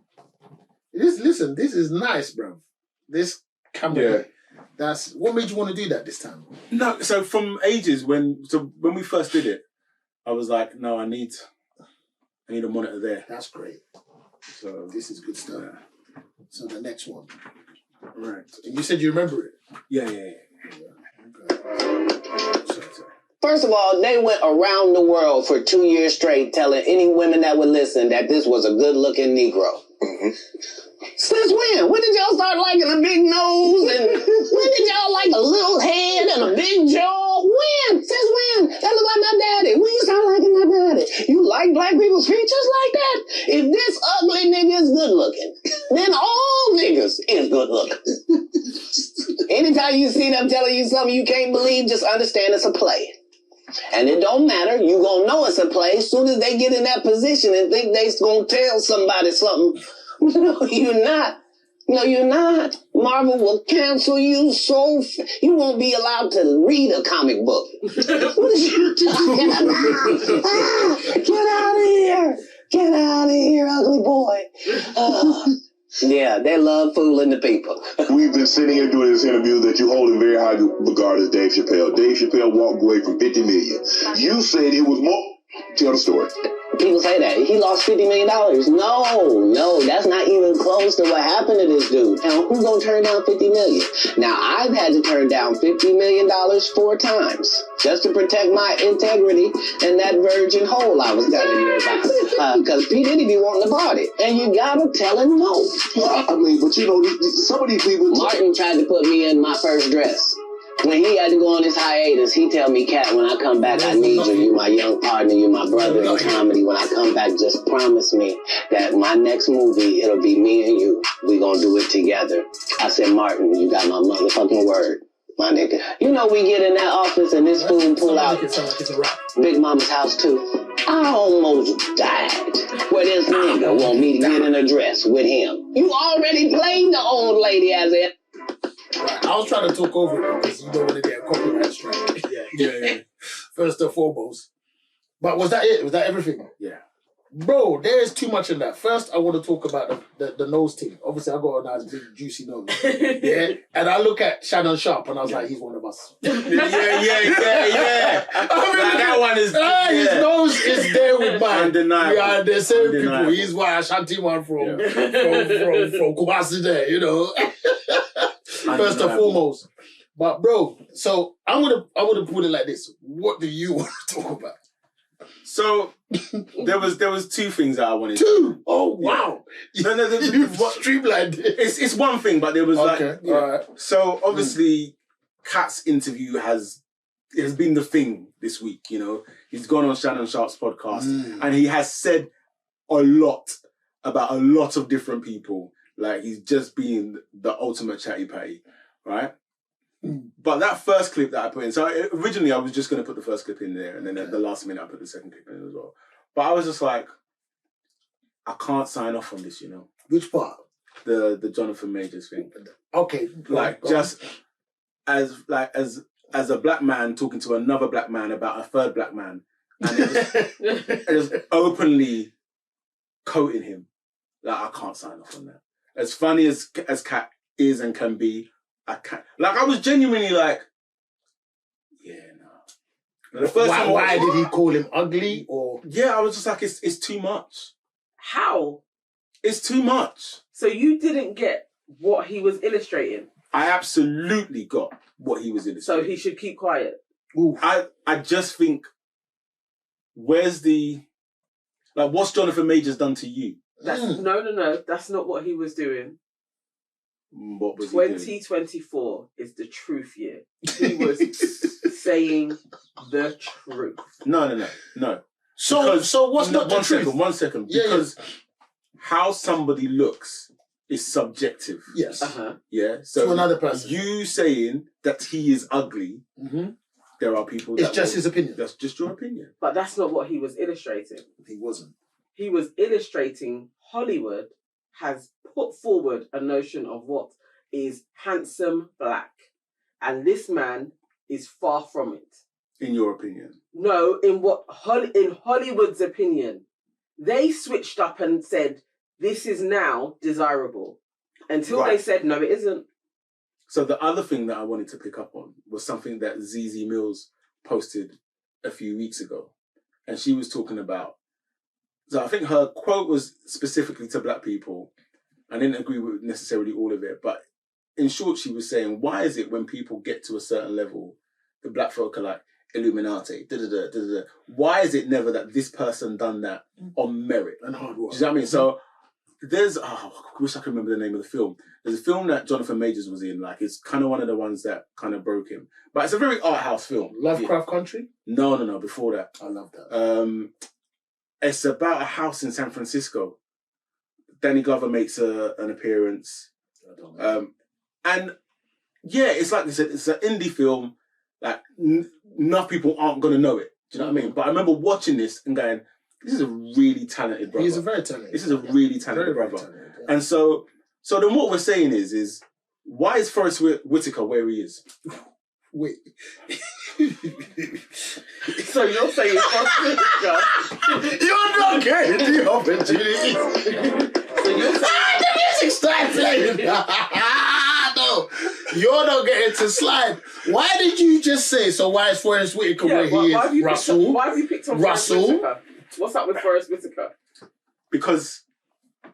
Listen, this is nice, bro. This camera. Yeah. That's what made you want to do that this time. No, so from ages when we first did it, I was like, no, I need a monitor there. That's great. So this is good stuff. Yeah. So the next one. Right. And you said you remember it. Yeah. Okay. First of all, they went around the world for 2 years straight telling any women that would listen that this was a good-looking Negro. Mm-hmm. Since when? When did y'all start liking a big nose? And when did y'all like a little head and a big jaw? When? Since when? That look like my daddy. When you start liking my daddy? You like black people's features like that? If this ugly nigga is good-looking, then all niggas is good-looking. Anytime you see them telling you something you can't believe, just understand it's a play. And it don't matter. You gonna know it's a play as soon as they get in that position and think they gonna tell somebody something. No, you're not. No, you're not. Marvel will cancel you you won't be allowed to read a comic book. What are you talking about? Get out of here. Get out of here, ugly boy. Yeah, they love fooling the people. We've been sitting here doing this interview that you hold in very high regard as Dave Chappelle. Dave Chappelle walked away from $50 million. You said it was more. Tell the story. People say that. He lost $50 million. No, that's not even close to what happened to this dude. Now, who's going to turn down $50 million? Now, I've had to turn down $50 million 4 times just to protect my integrity and that virgin hole I was telling you about. Because P. Diddy be wanting to party. And you got to tell him no. I mean, but you know, some of these people... Martin tried to put me in my first dress. When he had to go on his hiatus, he tell me, Cat, when I come back, I need you. You my young partner. You my brother in comedy. When I come back, just promise me that my next movie, it'll be me and you. We gonna do it together. I said, Martin, you got my motherfucking word, my nigga. You know we get in that office and this fool pull out Big Mama's house too. I almost died. Where this nigga want me to get in a dress with him. You already played the old lady as it. Right. I was trying to talk over it because you don't want to get a copyright strike. Yeah. First and foremost. But was that it? Was that everything? Yeah. Bro, there is too much in that. First, I want to talk about the nose thing. Obviously, I got a nice big juicy nose. Yeah. And I look at Shannon Sharp and I was like, he's one of us. Yeah. I mean, that one is... His nose is there with mine. Undeniable. We are the same people. He's why Ashanti man from Kumasi there, you know. First and foremost. But bro, so I would have put it like this. What do you want to talk about? So there was 2 things that I wanted. 2? Oh wow! Yeah. No, you've streamlined it. It's one thing, but there was all right. So obviously, Kat's interview has been the thing this week. You know, he's gone on Shannon Sharp's podcast and he has said a lot about a lot of different people. Like he's just been the ultimate chatty patty, right? But that first clip that I put in, so originally I was just going to put the first clip in there, and then at the last minute I put the second clip in as well. But I was just like, I can't sign off on this, you know. Which part? The Jonathan Majors thing. Okay. Like just as a black man talking to another black man about a third black man, and it was openly quoting him. Like I can't sign off on that. As funny as Kat is and can be, I can't. Like I was genuinely like, yeah, no. The first time why did he call him ugly? Or I was just like, it's too much. How? It's too much. So you didn't get what he was illustrating? I absolutely got what he was illustrating. So he should keep quiet. Ooh. I just think, what's Jonathan Majors done to you? No. That's not what he was doing. What was he doing? 2024 is the truth year. He was saying the truth. No. So what's not the truth? One second. Because how somebody looks is subjective. Yes. Yeah. So to another person. You saying that he is ugly, there are people that... It's just his opinion. That's just your opinion. But that's not what he was illustrating. He wasn't. He was illustrating Hollywood has put forward a notion of what is handsome black. And this man is far from it. In your opinion? No, in Hollywood's opinion, they switched up and said this is now desirable. Until they said no, it isn't. So the other thing that I wanted to pick up on was something that ZZ Mills posted a few weeks ago, and she was talking about. So I think her quote was specifically to black people. I didn't agree with necessarily all of it, but in short, she was saying, why is it when people get to a certain level, the black folk are like, Illuminati, da-da-da, da-da-da. Why is it never that this person done that on merit? And hard work. Do you know what I mean? So there's, I wish I could remember the name of the film. There's a film that Jonathan Majors was in, like it's kind of one of the ones that kind of broke him. But it's a very art house film. Lovecraft Country? No, before that. I love that. It's about a house in San Francisco. Danny Glover makes an appearance. I don't know. And yeah, it's like this. It's an indie film. Like enough people aren't gonna know it. Do you know what I mean? But I remember watching this and going, "This is a really talented brother. He's a very talented. This is a really talented very brother." talented, yeah. And so then what we're saying is why is Forrest Whitaker where he is? Wait. So you're saying Forrest Whitaker? You're not getting the opportunity. So you're saying the music started playing. No, you're not getting to slide. Why did you just say? So why is Forrest Whitaker where he is? Russell. Why have you picked on Forrest Whitaker? What's up with Forrest Whitaker? Because,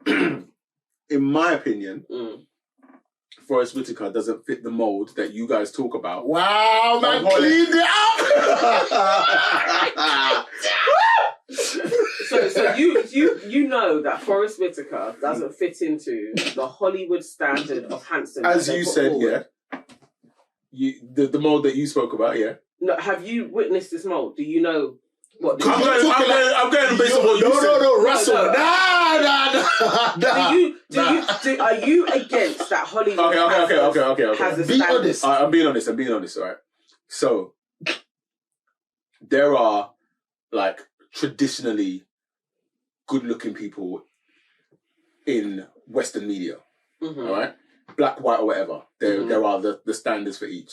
in my opinion, Forrest Whitaker doesn't fit the mold that you guys talk about. Wow, man, cleaned it up. So you know that Forrest Whitaker doesn't fit into the Hollywood standard of handsome. As you said, forward. Yeah. The mold that you spoke about, yeah. No, have you witnessed this mold? Do you know what? I'm going based on what you said. No, Russell. Nah. Are you against that Hollywood? Okay. Has a be honest. I'm being honest, all right? So, there are, like, traditionally good-looking people in Western media, all right? Black, white, or whatever. There are the standards for each.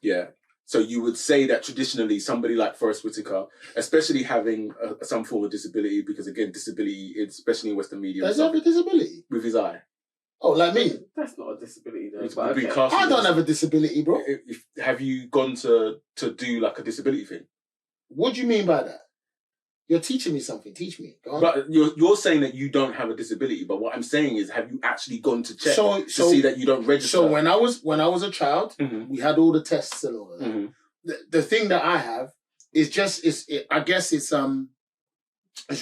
Yeah. So you would say that traditionally somebody like Forrest Whitaker, especially having some form of disability, because again, disability, especially in Western media, does he have a disability? with his eye. Oh, like me? That's not a disability, though. It's But would be okay. classed I as don't have a disability, bro. Have you gone to do like a disability thing? What do you mean by that? You're teaching me something. Teach me. Go on. But you're saying that you don't have a disability. But what I'm saying is, have you actually gone to check So- to see that you don't register? So when I was a child, Mhm. we had all the tests and all of that. Mhm. The thing that I have is I guess it's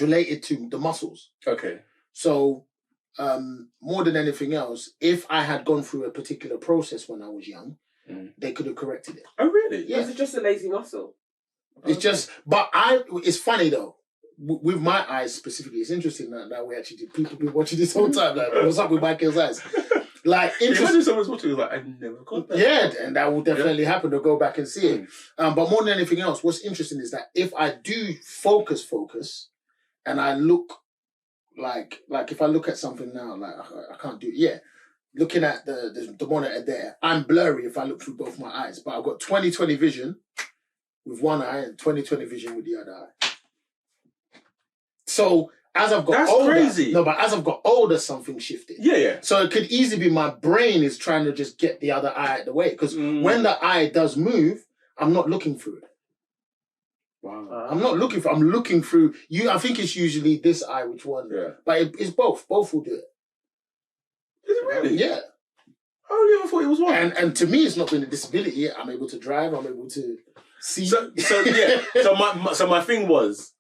related to the muscles. Okay. So more than anything else, if I had gone through a particular process when I was young, they could have corrected it. Oh, really? Yeah. Is it just a lazy muscle? It's just, but it's funny though. With my eyes specifically, it's interesting that we actually did. People been watching this whole time. Like, what's up with Michael's eyes? Like, Imagine someone's watching like, I never got that. Yeah, and that will definitely happen to go back and see it. But more than anything else, what's interesting is that if I do focus, and I look like if I look at something now, like I can't do it. Yeah, looking at the monitor there, I'm blurry if I look through both my eyes. But I've got 20/20 vision with one eye and 20/20 vision with the other eye. So as I've got older, crazy. No, but as I've got older, something shifted. Yeah. So it could easily be my brain is trying to just get the other eye out of the way. Because when the eye does move, I'm not looking through it. Wow. I'm looking through you. I think it's usually this eye, which one? Yeah. But it's both. Both will do it. Is it really? Yeah. I only ever thought it was one. And to me, it's not been a disability. I'm able to drive. I'm able to see. So yeah. So my thing was.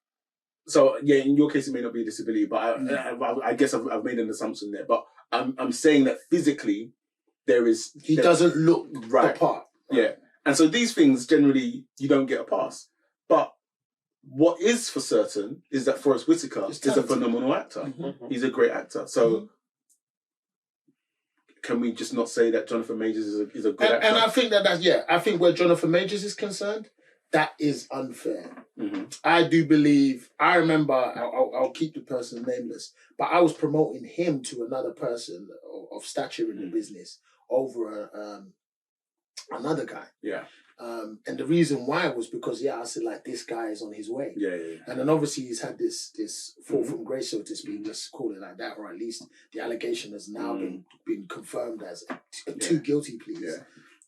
So yeah, in your case it may not be a disability, but I guess I've made an assumption there. But I'm saying that physically there is he doesn't look right. the part. Yeah, and so these things generally you don't get a pass. But what is for certain is that Forrest Whitaker is a phenomenal actor. Mm-hmm. He's a great actor. So can we just not say that Jonathan Majors is a good actor? And I think I think where Jonathan Majors is concerned, that is unfair. Mm-hmm. I do believe, I remember, I'll keep the person nameless, but I was promoting him to another person of stature in the business over another guy. Yeah. And the reason why was because, I said, like, this guy is on his way. Yeah. And then obviously he's had this fall from grace, so to speak, let's call it like that, or at least the allegation has now been confirmed as two guilty pleas.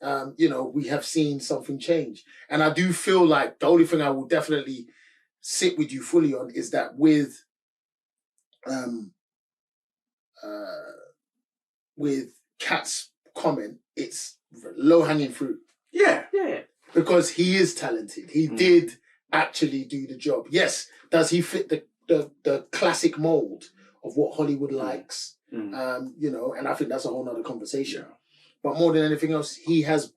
Yeah. We have seen something change. And I do feel like the only thing I will definitely sit with you fully on is that with Kat's comment, it's low-hanging fruit. Yeah. Because he is talented. He did actually do the job. Yes, does he fit the classic mold of what Hollywood likes? And I think that's a whole nother conversation. Yeah. But more than anything else, he has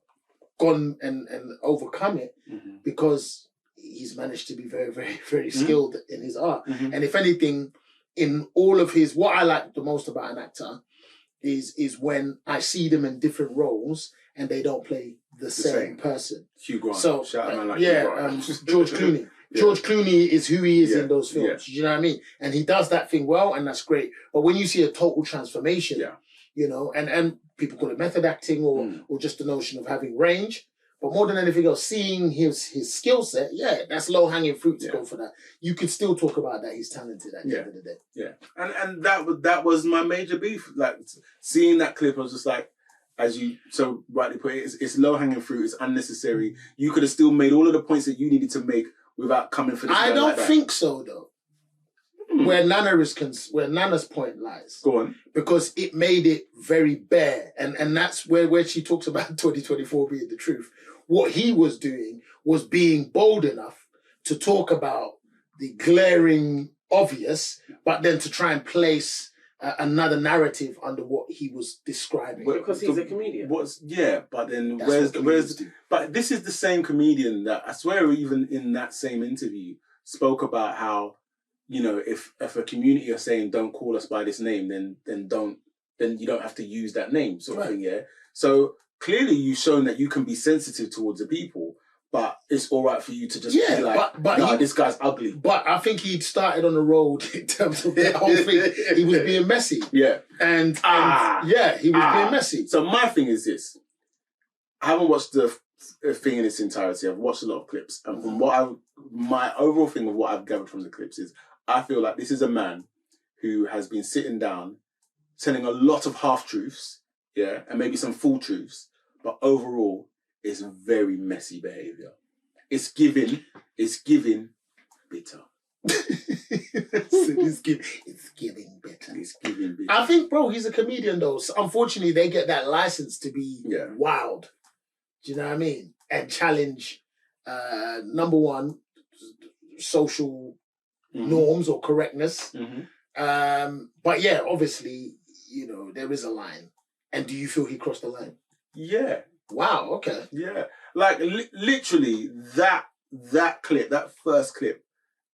gone and overcome it because he's managed to be very, very, very skilled in his art. And if anything, in all of his, what I like the most about an actor is when I see them in different roles and they don't play the same person. Hugh Grant. So, shout out man like Hugh Grant. George Clooney. Yeah. George Clooney is who he is in those films. Yeah. You know what I mean? And he does that thing well, and that's great. But when you see a total transformation, and people call it method acting or just the notion of having range, but more than anything else, seeing his skill set, that's low hanging fruit to go for that. You could still talk about that he's talented at the end of the day. Yeah, and that was my major beef. Like seeing that clip, I was just like, as you so rightly put it, it's low hanging fruit. It's unnecessary. You could have still made all of the points that you needed to make without coming for this. I don't like that. think so, though. Where Nana's point lies. Go on. Because it made it very bare. And that's where she talks about 2024 being the truth. What he was doing was being bold enough to talk about the glaring obvious, but then to try and place another narrative under what he was describing. Because he's a comedian. But then but this is the same comedian that I swear even in that same interview spoke about how, if a community are saying don't call us by this name, then you don't have to use that name, sort of thing, yeah. So clearly you've shown that you can be sensitive towards the people, but it's all right for you to just be like, but this guy's ugly. But I think he'd started on the road in terms of the whole thing. He was being messy. Yeah. And he was being messy. So my thing is this. I haven't watched the thing in its entirety. I've watched a lot of clips. And from my overall thing of what I've gathered from the clips is, I feel like this is a man who has been sitting down, telling a lot of half-truths, and maybe some full truths, but overall, it's very messy behaviour. It's giving bitter. It's giving bitter. It's giving bitter. I think, bro, he's a comedian though. So unfortunately, they get that license to be wild. Do you know what I mean? And challenge, number one, social norms or correctness. But obviously, there is a line. And do you feel he crossed the line? Yeah. Wow, okay. Yeah. Like, literally, that clip, that first clip,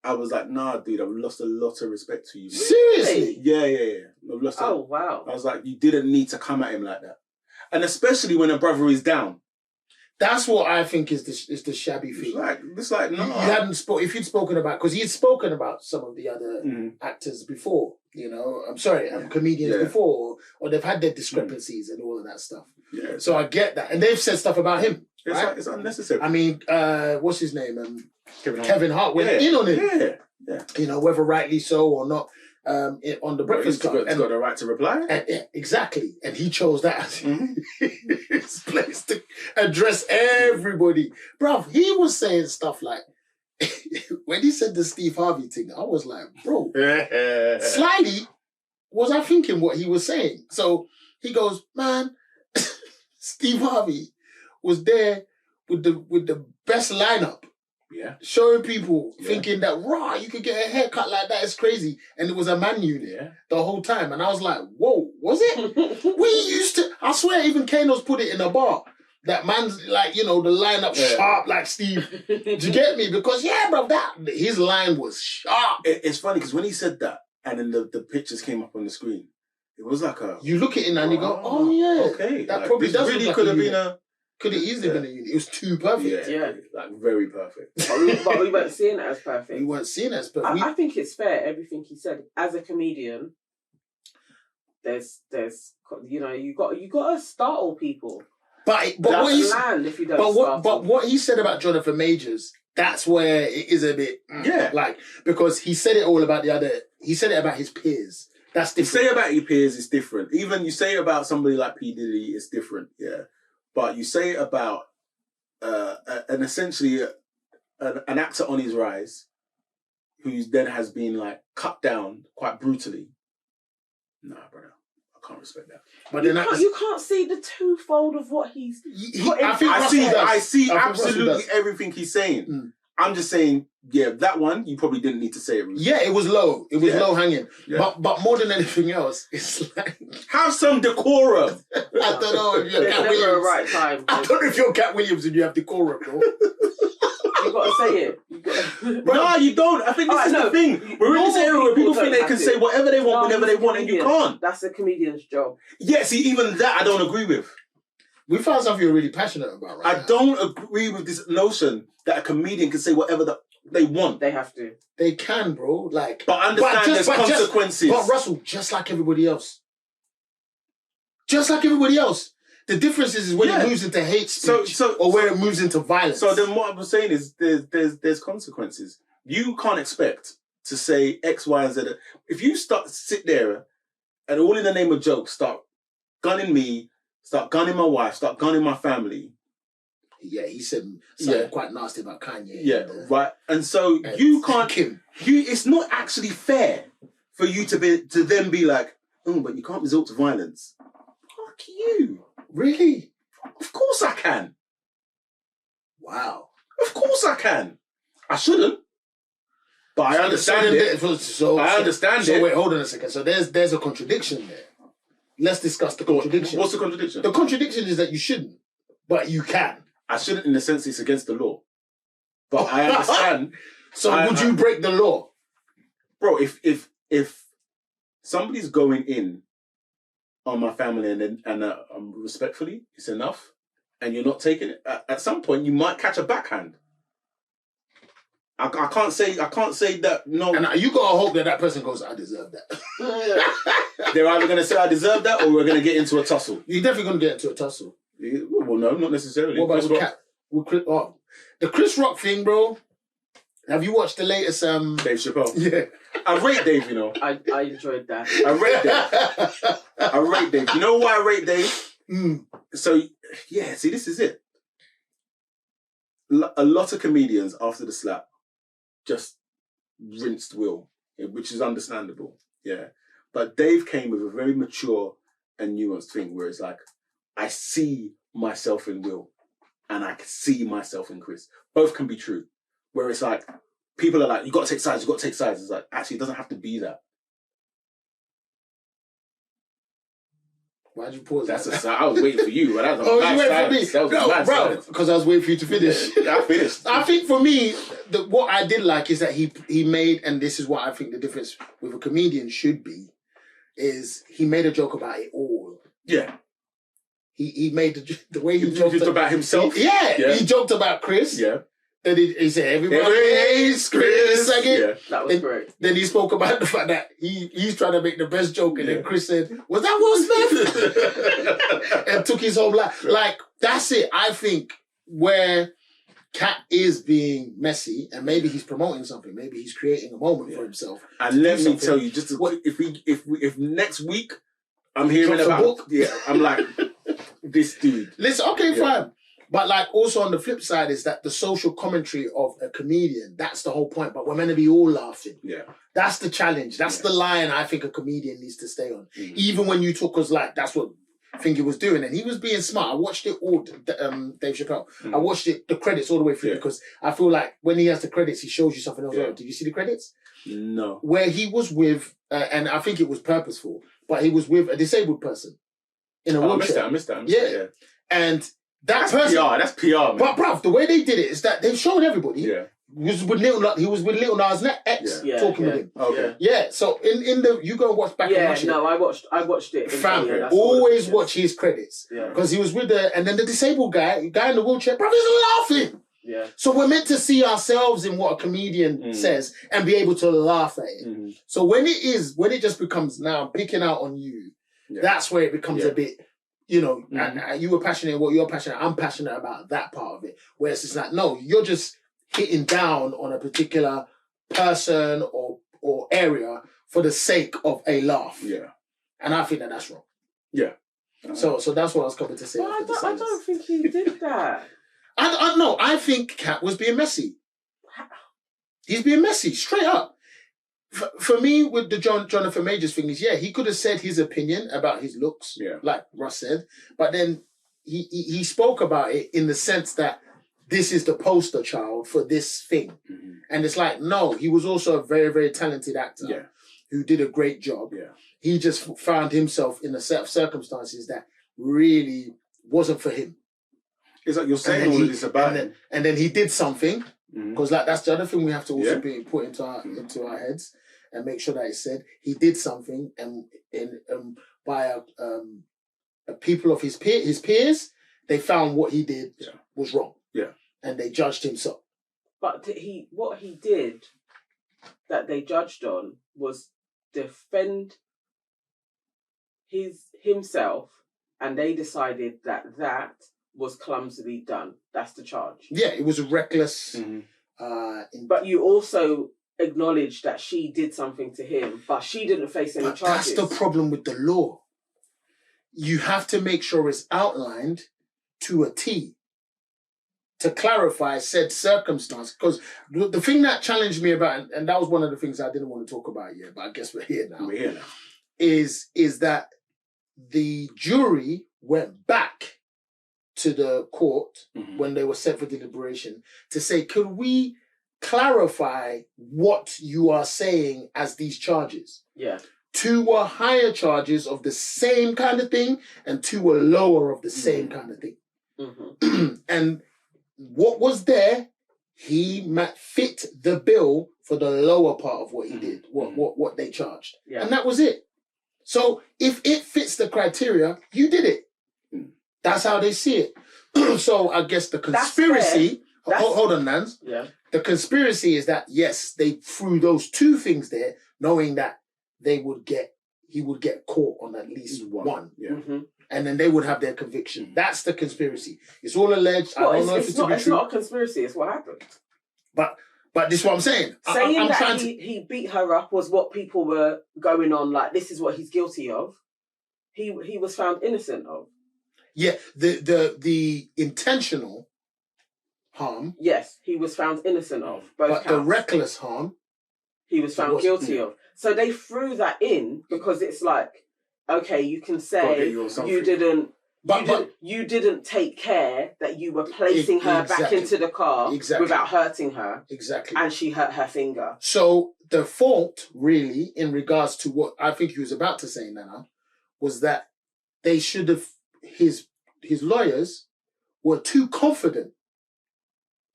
I was like, nah, dude, I've lost a lot of respect to you. Man. Seriously? Yeah. I've lost wow. I was like, you didn't need to come at him like that. And especially when a brother is down. That's what I think is the shabby thing. It's like no. You hadn't if you'd spoken about, because he'd spoken about some of the other actors before, comedians before, or they've had their discrepancies and all of that stuff. Yeah. So I get that, and they've said stuff about him. It's unnecessary. I mean, what's his name? Kevin Hart went in on him. Yeah. Whether rightly so or not. On the Breakfast Club. He's got a right to reply. Exactly. And he chose that as his place to address everybody. Bruv, he was saying stuff like, when he said the Steve Harvey thing, I was like, bro, slyly was I thinking what he was saying. So he goes, man, Steve Harvey was there with the best lineup. Yeah. Showing people, thinking that, you could get a haircut like that, it's crazy. And it was a man unit the whole time. And I was like, whoa, was it? We used to, I swear even Kano's put it in a bar. That man's like, the lineup sharp like Steve. Do you get me? Because, bro, his line was sharp. It's funny because when he said that, and then the pictures came up on the screen, it was like you look at it and you go, oh yeah. Okay. That probably does really look could like have been a... Could have easily been a unit. It was too perfect. Yeah. Like very perfect. But we weren't seeing it as perfect. We weren't seeing it as perfect. I think it's fair, everything he said. As a comedian, there's you got to startle people. But That's what he's land if you don't but what he said about Jonathan Majors, that's where it is a bit like, because he said it all about he said it about his peers. That's different. You say about your peers, it's different. Even you say it about somebody like P. Diddy, it's different, yeah. But you say it about essentially an actor on his rise, who then has been like cut down quite brutally. Nah, brother. I can't respect that. But you can't see the twofold of what he's. I see absolutely everything he's saying. I'm just saying, that one you probably didn't need to say it. Really. Yeah, it was low. It was low hanging. Yeah. But more than anything else, it's like, have some decorum. I don't know if you're Cat Williams. Never a right time. I don't know if you're Cat Williams and you have decorum, bro. You gotta say it. No, you don't. I think this is the thing. We're in this area where people think they can say whatever they want whenever they want, and you can't. That's a comedian's job. Yeah, see, even that I don't agree with. We found something you're really passionate about, right? I don't agree with this notion that a comedian can say whatever they want. They have to. They can, bro. Like, but understand there's consequences. But Russell, just like everybody else. Just like everybody else. The difference is when it moves into hate speech or where it moves into violence. So then what I'm saying is there's consequences. You can't expect to say X, Y, and Z. If you sit there and all in the name of jokes start gunning me, start gunning my wife, start gunning my family. Yeah, he said something quite nasty about Kanye. Yeah, right. And so you can't. It's not actually fair for you to then be like, oh, but you can't resort to violence. Fuck you. Really? Of course I can. Wow. Of course I can. I shouldn't. But I understand it. I understand it. So wait, hold on a second. So there's a contradiction there. Let's discuss the contradiction. What's the contradiction? The contradiction is that you shouldn't, but you can. I shouldn't in the sense it's against the law. But I understand. So would you break the law? Bro, if somebody's going in on my family and respectfully, it's enough, and you're not taking it, at some point you might catch a backhand. I can't say that, no. And you gotta hope that person goes, I deserve that. They're either going to say I deserve that or we're going to get into a tussle. You're definitely going to get into a tussle. Well, no, not necessarily. What about the Chris Rock thing, bro? Have you watched the latest Dave Chappelle? Yeah. I rate Dave, you know. I enjoyed that. I rate Dave. You know why I rate Dave? So, yeah, see, this is it. A lot of comedians after the slap just rinsed Will, which is understandable, yeah. But Dave came with a very mature and nuanced thing where it's like, I see myself in Will and I can see myself in Chris. Both can be true. Where it's like, people are like, you got to take sides, you got to take sides. It's like, actually, it doesn't have to be that. Why'd you pause? I was waiting for you, but that was a you waiting for me? That was a bro, because I was waiting for you to finish. I finished. I think for me, what I did like is that he made, and this is what I think the difference with a comedian should be, is he made a joke about it all. Yeah. He made the way he joked about himself. He joked about Chris. Yeah. Then he said, everybody hates Chris. Yeah, that was great. Then he spoke about the fact that he's trying to make the best joke, and then Chris said, was that Will Smith? And took his whole life. Like, that's it. I think where Cat is being messy, and maybe he's promoting something, maybe he's creating a moment for himself. And let me tell you, just if next week I'm hearing about, I'm like, this dude. Listen, fine. But like also on the flip side is that the social commentary of a comedian, that's the whole point. But we're meant to be all laughing. Yeah. That's the challenge. That's the line I think a comedian needs to stay on. Even when you talk, because like that's what Fingy was doing. And he was being smart. I watched it all, Dave Chappelle. I watched it, the credits all the way through because I feel like when he has the credits, he shows you something else. Did you see the credits? No. Where he was with, and I think it was purposeful, but he was with a disabled person in a wheelchair. I missed that. Yeah. And that's PR. That's PR, man. But bruv, the way they did it is that they showed everybody. Yeah. He was with Lil Nas X talking with him. Okay. Yeah. So in the you go and watch back and watch it. No, I watched it. Fam, always watch his credits. Yeah. Because he was with and then the disabled guy in the wheelchair, bruv, he's laughing. Yeah. So we're meant to see ourselves in what a comedian says and be able to laugh at it. So when it just becomes now picking out on you, that's where it becomes a bit you know, and you were passionate about what you're passionate. I'm passionate about that part of it. Whereas it's like, no, you're just hitting down on a particular person or area for the sake of a laugh. Yeah. And I think that's wrong. Yeah. So that's what I was coming to say. Well, I don't think he did that. I no, I think Cat was being messy. He's being messy, straight up. For me, with the Jonathan Majors thing is, he could have said his opinion about his looks, like Russ said, but then he spoke about it in the sense that this is the poster child for this thing. Mm-hmm. And it's like, no, he was also a very, very talented actor who did a great job. Yeah. He just found himself in a set of circumstances that really wasn't for him. It's like you're saying all of this about him. And then he did something, because like that's the other thing we have to also put into our heads and make sure that it's said. He did something, and by people of his peers, they found what he did was wrong. Yeah, and they judged him so. But what he did that they judged on was defend himself, and they decided that was clumsily done. That's the charge. Yeah, it was a reckless. But you also acknowledged that she did something to him, but she didn't face any charges. That's the problem with the law. You have to make sure it's outlined to a T to clarify said circumstance. Because the thing that challenged me about, and that was one of the things I didn't want to talk about yet, but I guess we're here now. Is that the jury went back to the court when they were set for deliberation to say, could we clarify what you are saying as these charges? Yeah. 2 were higher charges of the same kind of thing, and 2 were lower of the same kind of thing. And what was there, he fit the bill for the lower part of what he did, what they charged. Yeah. And that was it. So if it fits the criteria, you did it. That's how they see it. So I guess the conspiracy... Hold on, Nans. Yeah. The conspiracy is that, yes, they threw those 2 things there, knowing that he would get caught on at least one. Yeah. And then they would have their conviction. That's the conspiracy. It's all alleged. Well, I don't know if it's not a conspiracy. It's what happened. But this is what I'm saying. Saying that he beat her up was what people were going on. Like, this is what he's guilty of. He was found innocent of. Yeah, the intentional harm. Yes, he was found innocent of. But the reckless harm, he was found guilty of. So they threw that in because it's like, okay, you can say you didn't take care that you were placing her back into the car without hurting her. Exactly. And she hurt her finger. So the fault, really, in regards to what I think he was about to say, Nana, was that they should have, his lawyers were too confident.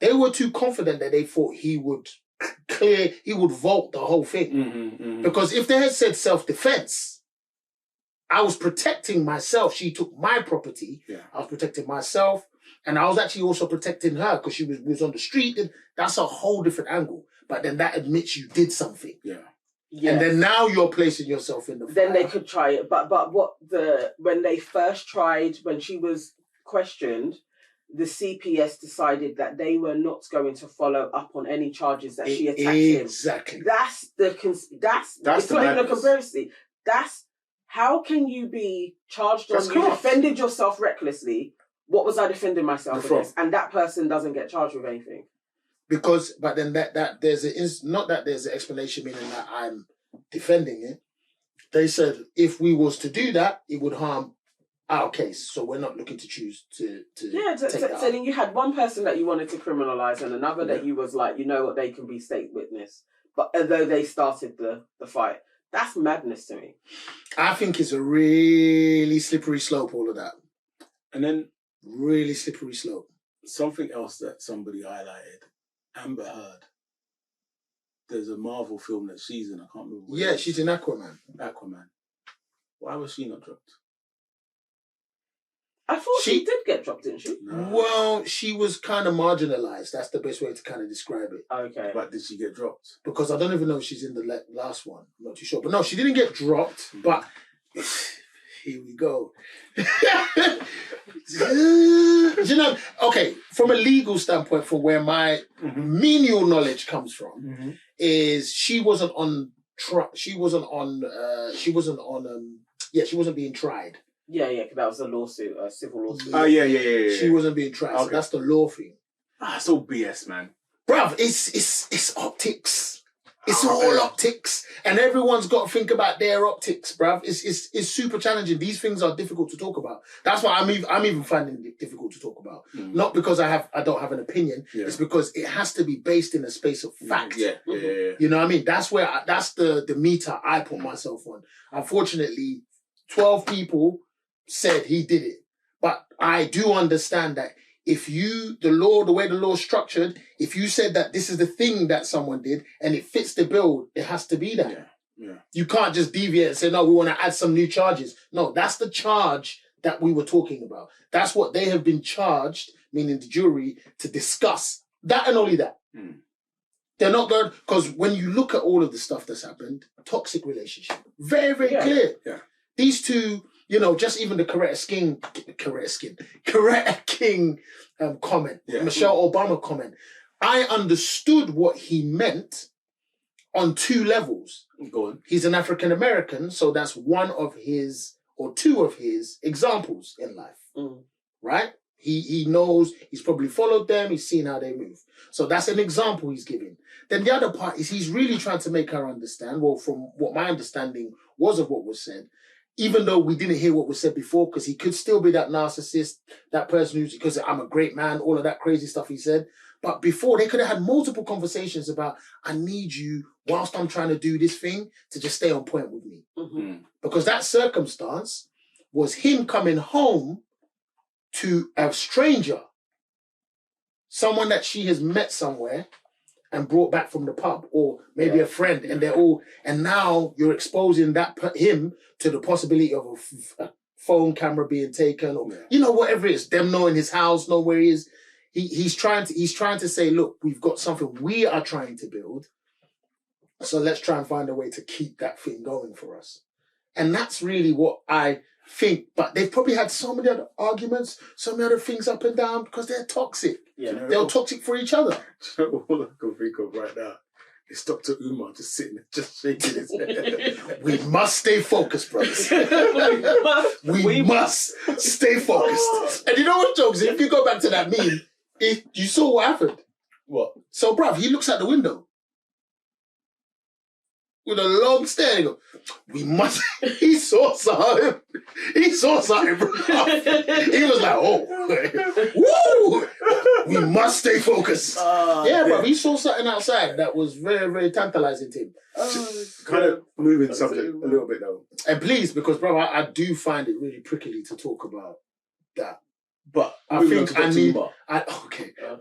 They were too confident that they thought he would vault the whole thing. Because if they had said self-defense, I was protecting myself. She took my property. Yeah. I was protecting myself. And I was actually also protecting her because she was on the street. And that's a whole different angle. But then that admits you did something. Yeah. Yes. And then now you're placing yourself in the fire. Then they could try it. But when they first tried, when she was questioned, the CPS decided that they were not going to follow up on any charges that she attacked him. Exactly. That's it's not even a conspiracy. How can you be charged on you defended yourself recklessly? What was I defending myself against? And that person doesn't get charged with anything. But then that there's not that there's an explanation meaning that I'm defending it. They said if we was to do that, it would harm our case. So we're not looking to choose to so then you had one person that you wanted to criminalise and another that you was like, you know what, they can be state witness. But although they started the fight. That's madness to me. I think it's a really slippery slope, all of that. And then... Really slippery slope. Something else that somebody highlighted. Amber Heard. There's a Marvel film that she's in. I can't remember what it is. She's in Aquaman. Why was she not dropped? I thought she did get dropped, didn't she? No. Well, she was kind of marginalised. That's the best way to kind of describe it. Okay. But did she get dropped? Because I don't even know if she's in the last one. I'm not too sure. But no, she didn't get dropped. But Here we go. You know, okay, from a legal standpoint, from where my menial knowledge comes from, is she wasn't being tried. Yeah, that was a lawsuit, a civil lawsuit. Oh, yeah. She wasn't being tried. Okay. So that's the law thing. It's all BS, man. Bruv, it's optics. It's all optics. And everyone's got to think about their optics, bruv. It's super challenging. These things are difficult to talk about. That's why I'm even finding it difficult to talk about. Not because I don't have an opinion. Yeah. It's because it has to be based in a space of fact. Yeah. You know what I mean? That's the meter I put myself on. Unfortunately, 12 people said he did it. But I do understand that if the way the law is structured, if you said that this is the thing that someone did and it fits the bill, it has to be that. Yeah. You can't just deviate and say, no, we want to add some new charges. No, that's the charge that we were talking about. That's what they have been charged, meaning the jury, to discuss. That and only that. They're not going, because when you look at all of the stuff that's happened, toxic relationship. Very, very clear. Yeah. These two, you know, just even the Coretta King comment, Michelle Obama comment. I understood what he meant on two levels. Go on. He's an African American, so that's one of his or two of his examples in life, right? He knows, he's probably followed them, he's seen how they move. So that's an example he's giving. Then the other part is he's really trying to make her understand, well, from what my understanding was of what was said, even though we didn't hear what was said before, because he could still be that narcissist, that person who's, because I'm a great man, all of that crazy stuff he said. But before, they could have had multiple conversations about, I need you, whilst I'm trying to do this thing, to just stay on point with me. Because that circumstance was him coming home to a stranger, someone that she has met somewhere and brought back from the pub, or maybe a friend, and and now you're exposing him to the possibility of a phone camera being taken, or you know, whatever it is, them knowing his house, know where he is. He's trying to say, look, we've got something we are trying to build, so let's try and find a way to keep that thing going for us. And that's really what I think. But they've probably had so many other arguments, so many other things up and down, because they're toxic. Yeah. They're toxic for each other. All I can think of right now is Dr. Umar just sitting there, just shaking his head. We must stay focused, brothers. we must stay focused. And you know what, jokes? If you go back to that meme, you saw what happened. What? So, bruv, he looks out the window with a long stare. He goes, we must. He saw something. He saw something, bro. He was like, oh, woo! We must stay focused. Yeah, bro. He saw something outside that was very, very tantalizing to him. Kind of moving the subject a little bit, though. And please, because, bro, I do find it really prickly to talk about that. But I think I need. But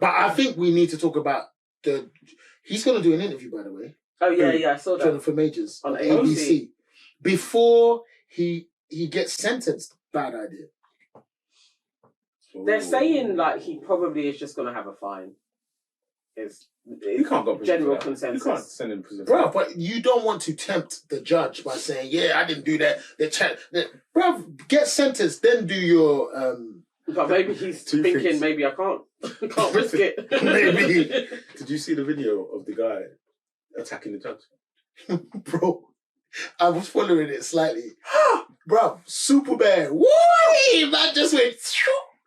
I think we need to talk about he's going to do an interview, by the way. Oh yeah, I saw that. Jennifer Majors on ABC. Before he gets sentenced. Bad idea. They're saying like he probably is just going to have a fine. You can't go general consensus. You can't send him to prison. Bro, but you don't want to tempt the judge by saying, yeah, I didn't do that. Bro, get sentenced, then do your... But maybe he's thinking, maybe I can't risk it. Maybe. Did you see the video of the guy attacking the judge? Bro, I was following it slightly. Bro, super bad. Why? Man just went...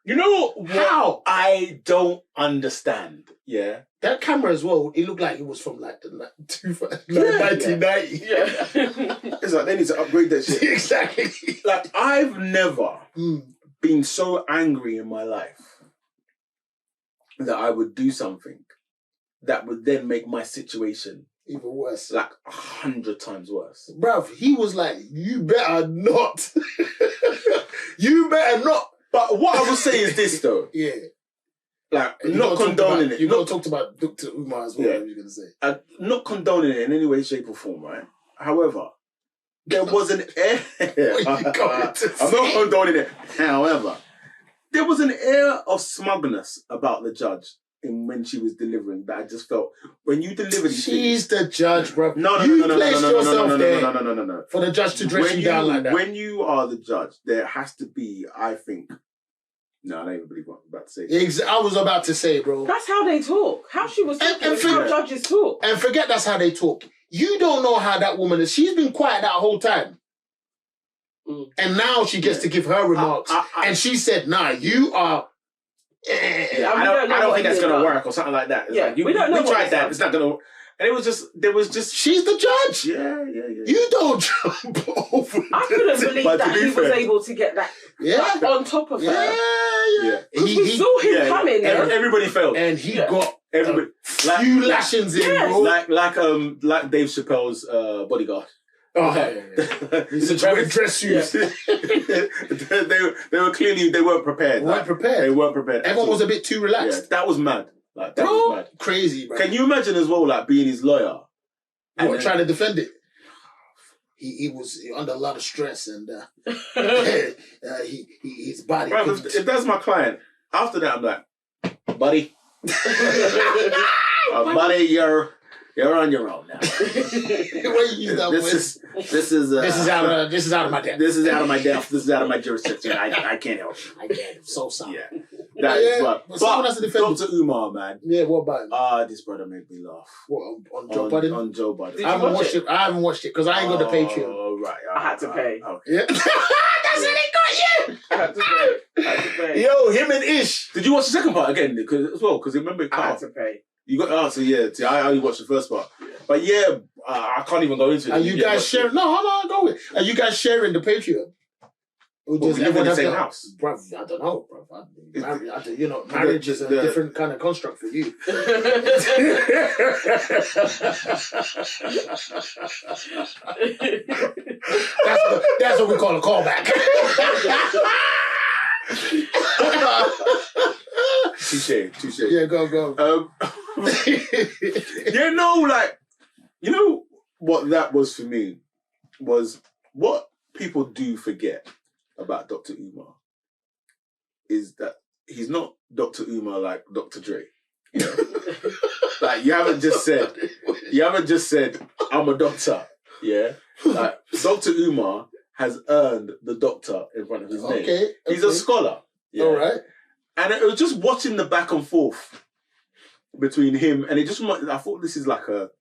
You know how I don't understand. Yeah, that camera as well. It looked like it was from like the 1990. Yeah. It's like they need to upgrade that shit. Exactly. Like I've never been so angry in my life that I would do something that would then make my situation even worse, like 100 times worse. Bruv, he was like, "You better not. You better not." But what I will say is this, though. Yeah. Like, not condoning it. You're not talked about Dr. Umar as well, I was going to say. Not condoning it in any way, shape, or form, right? However, there was an air... I'm not condoning it. However, there was an air of smugness about the judge in when she was delivering that I just felt when you deliver these She's the judge, bro. No, You placed yourself there no. for the judge to dress When you down like that. When you are the judge, there has to be, I think. No, I don't even believe what I'm about to say. I was about to say, bro. That's how they talk. How she was talking is how judges talk. And forget that's how they talk. You don't know how that woman is. She's been quiet that whole time. And now she gets to give her remarks. And she said, nah, you are... I don't think that's going to work or something like that. It's like, we don't know. We tried that. It's not going to... And there was just... She's the judge. Yeah. You don't jump over. I couldn't believe that he was able to get that on top of her. Yeah. We saw him coming. Everybody felt. And he got everybody few lashings in, bro. Like Dave Chappelle's bodyguard. Oh, he's a dress shoes. They were clearly they weren't prepared. They weren't prepared. Everyone was a bit too relaxed. Yeah, that was mad. Like that was mad. Crazy, bro. Can you imagine as well, like being his lawyer and trying to defend it? He was under a lot of stress and his body. Bro, if that's my client, after that I'm like, buddy, buddy, you're on your own now. This is out of my depth. This is out of my depth. This is out of my jurisdiction. I can't help you. I can't. I'm so sorry. Yeah. That is but someone has to defend Dr. Umar, man. Yeah, what about him? This brother made me laugh. What, on Joe Budden? On Joe Budden. I haven't watched it because I ain't got the Patreon. Oh, right. I had to pay. Okay. Yeah. That's what they got you. I had to pay. Yo, him and Ish. Did you watch the second part again? Because remember, I had to pay. You got See, I only watched the first part, but I can't even go into it. Are you guys sharing? No, go with. Are you guys sharing the Patreon? Or does everyone have the same house? Bro, I don't know, bro. Marriage is a different kind of construct for you. That's what we call a callback. Touche. Yeah, go. You know what that was for me was what people do forget about Dr. Umar is that he's not Dr. Umar like Dr. Dre. You know? Like you haven't just said I'm a doctor. Yeah. Like Dr. Umar has earned the doctor in front of his name. He's a scholar. Yeah. All right. And it was just watching the back and forth between him and I thought this is like a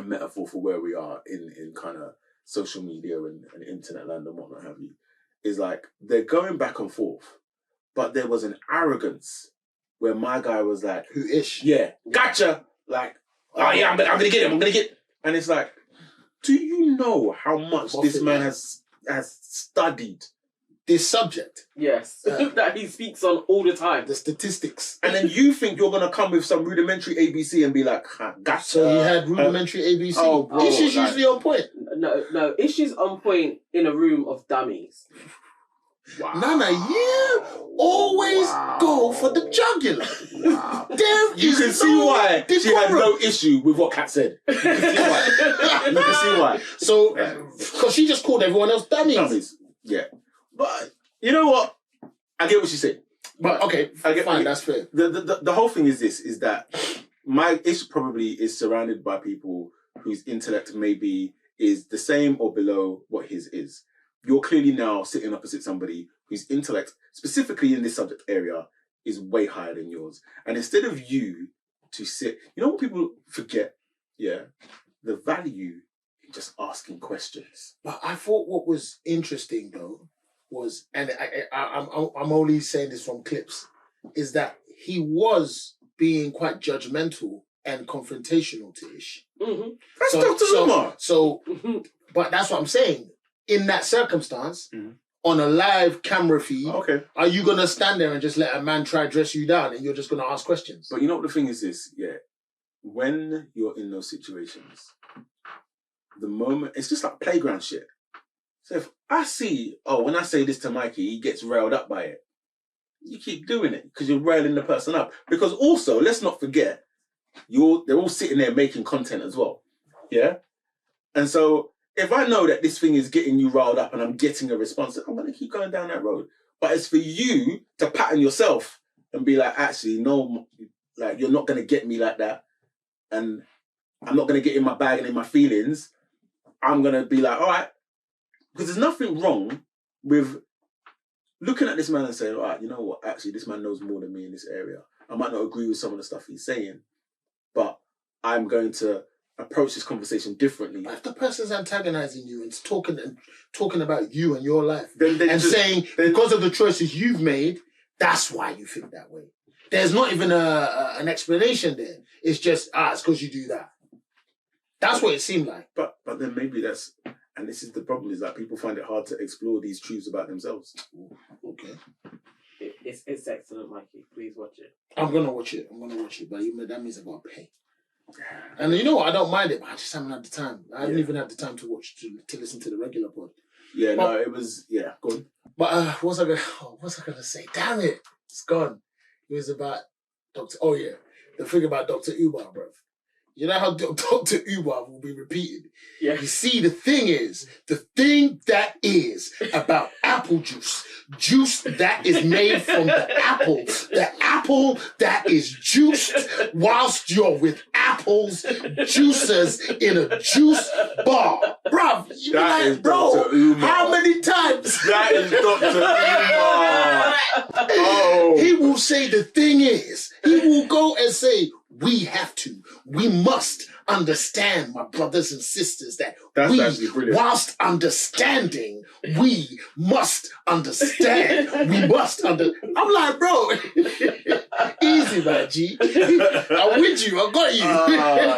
metaphor for where we are in kind of social media and internet land and whatnot have you. Is like they're going back and forth, but there was an arrogance where my guy was like, "Who Ish? Yeah, gotcha!" Like, oh yeah, I'm gonna get him. And it's like, do you know how much this man has studied this subject? Yes, that he speaks on all the time. The statistics. And then you think you're gonna come with some rudimentary ABC and be like, gotcha. So he had rudimentary ABC. Oh, bro, Ish is usually on point. No, Ish is on point in a room of dummies. Wow. Nana, you always go for the jugular. Wow. You can see why she had no issue with what Kat said. You can see why. So, because she just called everyone else dummies. Yeah. But, you know what? I get what she said. But, okay, fine, that's fair. The whole thing is this, is that my Ish probably is surrounded by people whose intellect maybe is the same or below what his is. You're clearly now sitting opposite somebody whose intellect, specifically in this subject area, is way higher than yours. And instead of you to sit, you know what people forget? Yeah. The value in just asking questions. But I thought what was interesting though was, and I'm only saying this from clips, is that he was being quite judgmental and confrontational to Ish. Mm-hmm. That's Dr. Umar. But that's what I'm saying. In that circumstance, on a live camera feed, are you going to stand there and just let a man try to dress you down and you're just going to ask questions? But you know what the thing is this, yeah. When you're in those situations, the moment, it's just like playground shit. So if I see, when I say this to Mikey, he gets railed up by it. You keep doing it because you're railing the person up. Because also, let's not forget, they're all sitting there making content as well. Yeah? And so, if I know that this thing is getting you riled up and I'm getting a response, I'm going to keep going down that road. But it's for you to pattern yourself and be like, actually, no, Like, you're not going to get me like that. And I'm not going to get in my bag and in my feelings. I'm going to be like, all right. Because there's nothing wrong with looking at this man and saying, all right, you know what? Actually, this man knows more than me in this area. I might not agree with some of the stuff he's saying, but I'm going to approach this conversation differently. But if the person's antagonizing you and talking about you and your life, then saying because of the choices you've made, that's why you think that way. There's not even an explanation there. It's just, it's because you do that. That's what it seemed like. But then maybe that's, and this is the problem, is that people find it hard to explore these truths about themselves. Okay. It's excellent, Mikey. Please watch it. I'm going to watch it, but that means I've got to pay. And you know what? I don't mind it, but I just haven't had the time. I haven't even had the time to listen to the regular pod. Yeah, but, no, it was, go on. But what was I going to say? Damn it. It's gone. It was about the thing about Dr. Umar, bruv. You know how Dr. Umar will be repeated? Yeah. You see, the thing that is about apple juice that is made from the apple that is juiced whilst you're with apples, juicers in a juice bar. Bruv, you that like, is bro, Dr. Umar. How many times? That is Dr. Umar. Oh. He will say the thing is, he will go and say, we must understand, my brothers and sisters, that whilst understanding, we must understand. I'm like, bro, easy, man, G. I'm with you. I got you.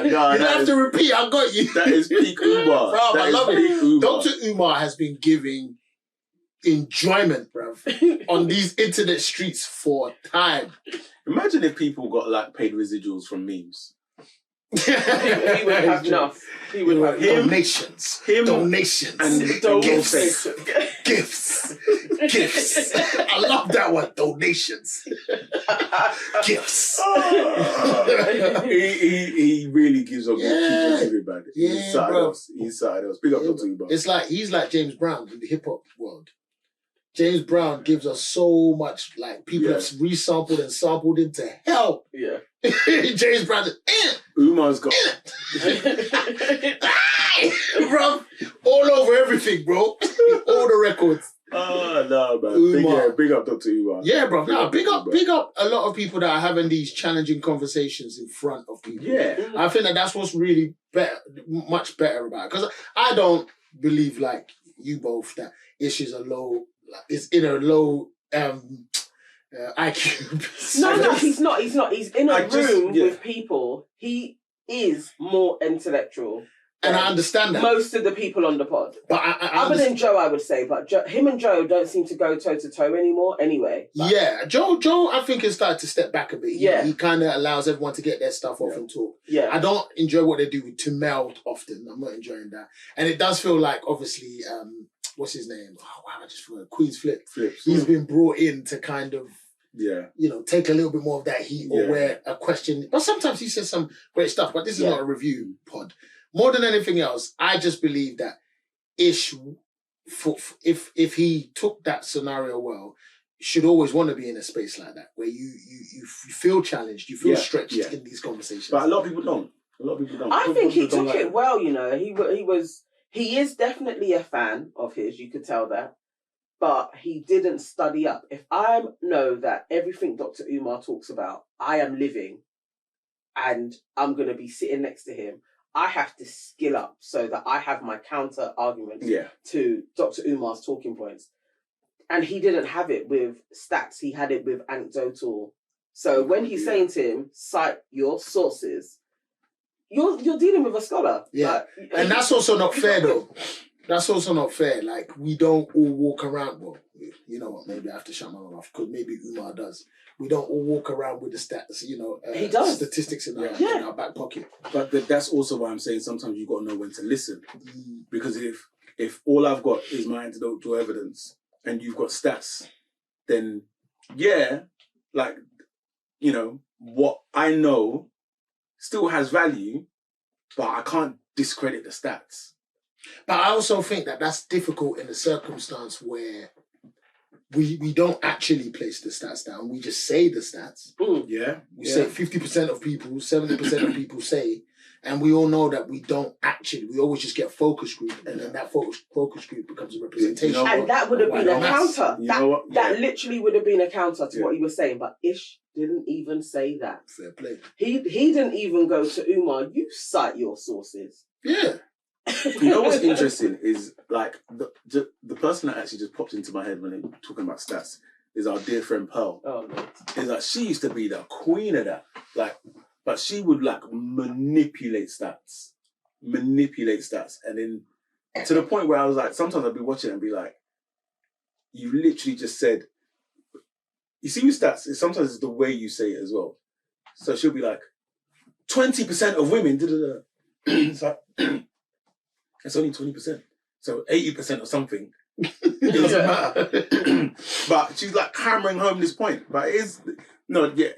You don't have to repeat. I got you. That is peak Umar. Bro, I love it. Dr. Umar has been giving enjoyment, bruv, on these internet streets for time. Imagine if people got like paid residuals from memes. He would have enough. He would have donations. Donations. And Gifts. I love that one. Donations. Gifts. He really gives up everybody. Yeah, bro. He's something else. Big up Dr. Umar. It's like he's like James Brown in the hip hop world. James Brown gives us so much, like, people have resampled and sampled into hell. Yeah. James Brown is, Umar's got bro, all over everything, bro. All the records. Oh, no, man. Big up Dr. Umar. Yeah, bro. No, big up a lot of people that are having these challenging conversations in front of people. Yeah. I think that's what's really much better about it. Because I don't believe, like you both, that issues are low. Is in a low IQ. No, he's not. He's in a room with people. He is more intellectual. And I understand that. Most of the people on the pod. But other than Joe, I would say. But him and Joe don't seem to go toe-to-toe anymore anyway. Yeah. Joe, I think, has started to step back a bit. He kind of allows everyone to get their stuff off and talk. Yeah. I don't enjoy what they do with Timel often. I'm not enjoying that. And it does feel like, obviously, what's his name? Oh, wow, I just forgot. Queen's Flips. He's been brought in to kind of, take a little bit more of that heat or where a question. But sometimes he says some great stuff. But this is not a review pod. More than anything else, I just believe that Ish, if he took that scenario well, should always want to be in a space like that where you feel challenged, you feel stretched in these conversations. But a lot of people don't. I think he took it well. You know, he is definitely a fan of his. You could tell that, but he didn't study up. If I know that everything Dr. Umar talks about, I am living, and I'm going to be sitting next to him, I have to skill up so that I have my counter arguments to Dr. Umar's talking points. And he didn't have it with stats. He had it with anecdotal. So when he's saying to him, cite your sources, you're dealing with a scholar. Yeah. And that's also not fair, though. That's also not fair. Like, we don't all walk around. Well, you know what? Maybe I have to shut my mouth off because maybe Umar does. We don't all walk around with the stats, he does. Statistics in our back pocket. But that's also why I'm saying sometimes you've got to know when to listen. Because if all I've got is my anecdotal evidence and you've got stats, then what I know still has value, but I can't discredit the stats. But I also think that that's difficult in a circumstance where we don't actually place the stats down. We just say the stats. Yeah. We say 50% of people, 70% of people say, and we all know that we don't actually. We always just get a focus group, and then that focus group becomes a representation. You know And that would have been a counter. You know what? That literally would have been a counter to what he was saying. But Ish didn't even say that. Fair play. He didn't even go to Umar. You cite your sources. Yeah. You know what's interesting is like the person that actually just popped into my head when they're talking about stats is our dear friend Pearl. Oh no. Is like she used to be the queen of that. Like, but she would like manipulate stats, and then to the point where I was like, sometimes I'd be watching and be like, you literally just said. You see with stats, sometimes it's the way you say it as well. So she'll be like, 20% of women. It's like. It's only 20%. So 80% or something. It doesn't matter. But she's like hammering home this point. But it is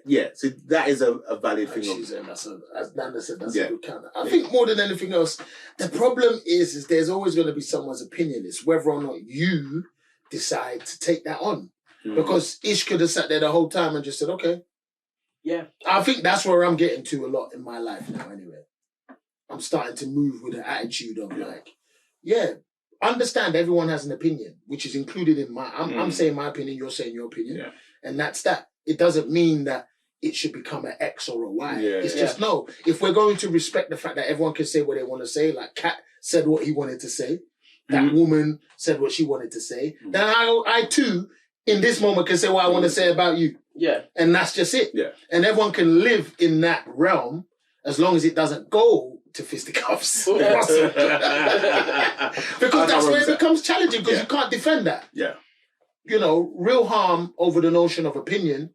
yeah. So that is a valid thing. As Nanda said, that's a good counter. I think more than anything else, the problem is there's always going to be someone's opinion. It's whether or not you decide to take that on. Because Ish could have sat there the whole time and just said, okay. Yeah. I think that's where I'm getting to a lot in my life now anyway. I'm starting to move with an attitude of understand everyone has an opinion, which is included in my, I'm saying my opinion, you're saying your opinion. Yeah. And that's that. It doesn't mean that it should become an X or a Y. Yeah, it's just no. If we're going to respect the fact that everyone can say what they want to say, like Kat said what he wanted to say, that woman said what she wanted to say, then I too, in this moment, can say what I want to say about you. Yeah. And that's just it. Yeah. And everyone can live in that realm as long as it doesn't go to fisticuffs. Because that's where it becomes challenging, because you can't defend that. Yeah. You know, real harm over the notion of opinion,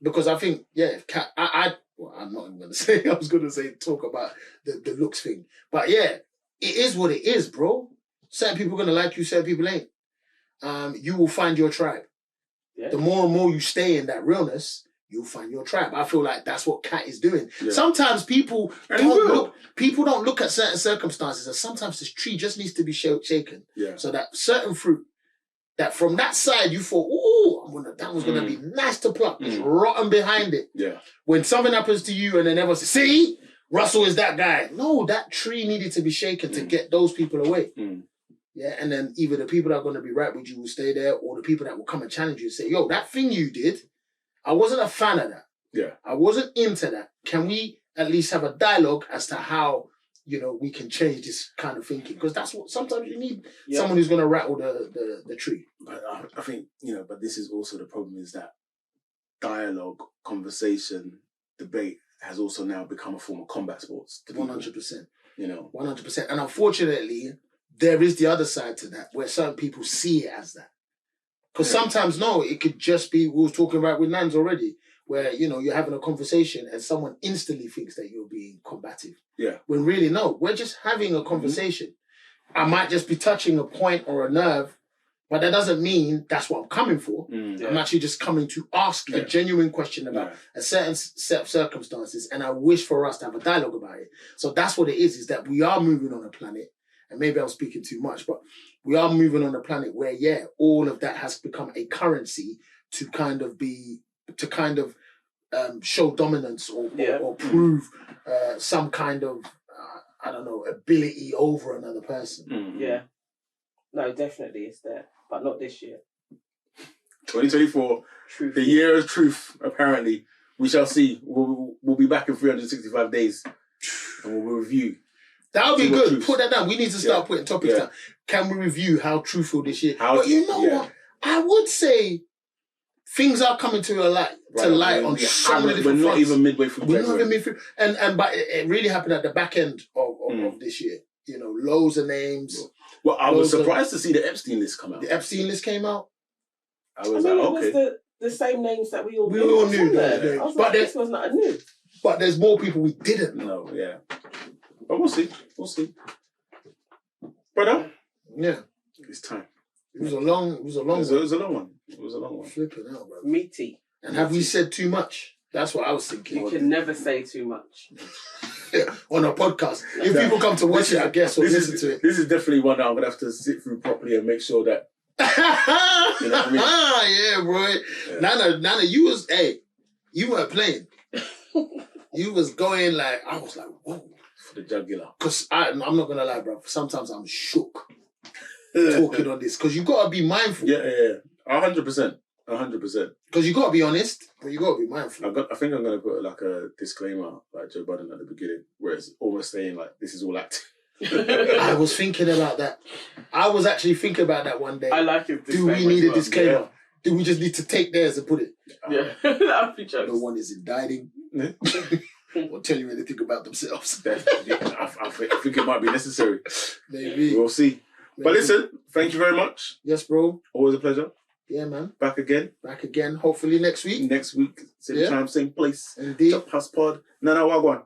because I think, I'm not even going to say, I was going to say talk about the looks thing. But yeah, it is what it is, bro. Certain people are going to like you, certain people ain't. You will find your tribe. Yeah. The more and more you stay in that realness, you'll find your tribe. I feel like that's what Kat is doing. Yeah. Sometimes people don't look at certain circumstances, and sometimes this tree just needs to be shaken. Yeah. So that certain fruit, that from that side you thought, that was going to be nice to pluck. It's rotten behind it. Yeah. When something happens to you and then everyone says, see, Russell is that guy. No, that tree needed to be shaken to get those people away. Yeah, and then either the people that are going to be right with you will stay there, or the people that will come and challenge you and say, yo, that thing you did, I wasn't a fan of that. Yeah. I wasn't into that. Can we at least have a dialogue as to how, we can change this kind of thinking? Because that's what sometimes you need, someone who's going to rattle the tree. But I think, but this is also the problem, is that dialogue, conversation, debate has also now become a form of combat sports. 100%. 100%. And unfortunately, there is the other side to that, where certain people see it as that. Because sometimes, it could just be, we were talking about with Nans already, where, you're having a conversation and someone instantly thinks that you're being combative. Yeah. When really, no, we're just having a conversation. I might just be touching a point or a nerve, but that doesn't mean that's what I'm coming for. I'm actually just coming to ask a genuine question about a certain set of circumstances, and I wish for us to have a dialogue about it. So that's what it is that we are moving on a planet, and maybe I'm speaking too much, but we are moving on a planet where, all of that has become a currency to kind of show dominance or prove some kind of, ability over another person. Yeah. No, definitely it's there, but not this year. 2024, the year of truth, apparently. We shall see. We'll be back in 365 days and we'll review. That would be good. Truth. Put that down. We need to start putting topics down. Can we review how truthful this year? But you know what? I would say things are coming to light on so many different fronts. We're not even midway through. We're not even midway through. But it really happened at the back end of this year. Loads of names. Well, I was surprised to see the Epstein list come out. The Epstein list came out. I was okay. It was the same names that we all knew. I was like, this was not new. But there's more people we didn't know. Yeah. But we'll see. Brother? Yeah. It's time. It was a long one. It was a long one. Flipping out, bro. Meaty. And have we said too much? That's what I was thinking. You can never say too much. On a podcast. If people come to watch it, I guess, or listen to it. This is definitely one that I'm going to have to sit through properly and make sure that You know what I Yeah, bro. Yeah. Nana, you weren't playing. You was going like, I was like, whoa. For the jugular. Because I'm not going to lie, bro. Sometimes I'm shook talking on this. Because you got to be mindful. Yeah. 100%. 100%. Because you got to be honest, but you got to be mindful. I think I'm going to put like a disclaimer, like Joe Budden at the beginning, where it's almost saying like, this is all acting. I was thinking about that. I was actually thinking about that one day. I like it. Do we need a disclaimer? Yeah. Do we just need to take theirs and put it? Yeah, that'd be jokes. No one is indicting or tell you anything about themselves. I think it might be necessary. Maybe. We'll see. Maybe. But listen, thank you very much. Yes, bro. Always a pleasure. Yeah, man. Back again. Hopefully next week. Next week, same time, same place. Indeed. Chophouse pod. Nana Wagwan.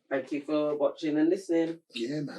Thank you for watching and listening. Yeah, man.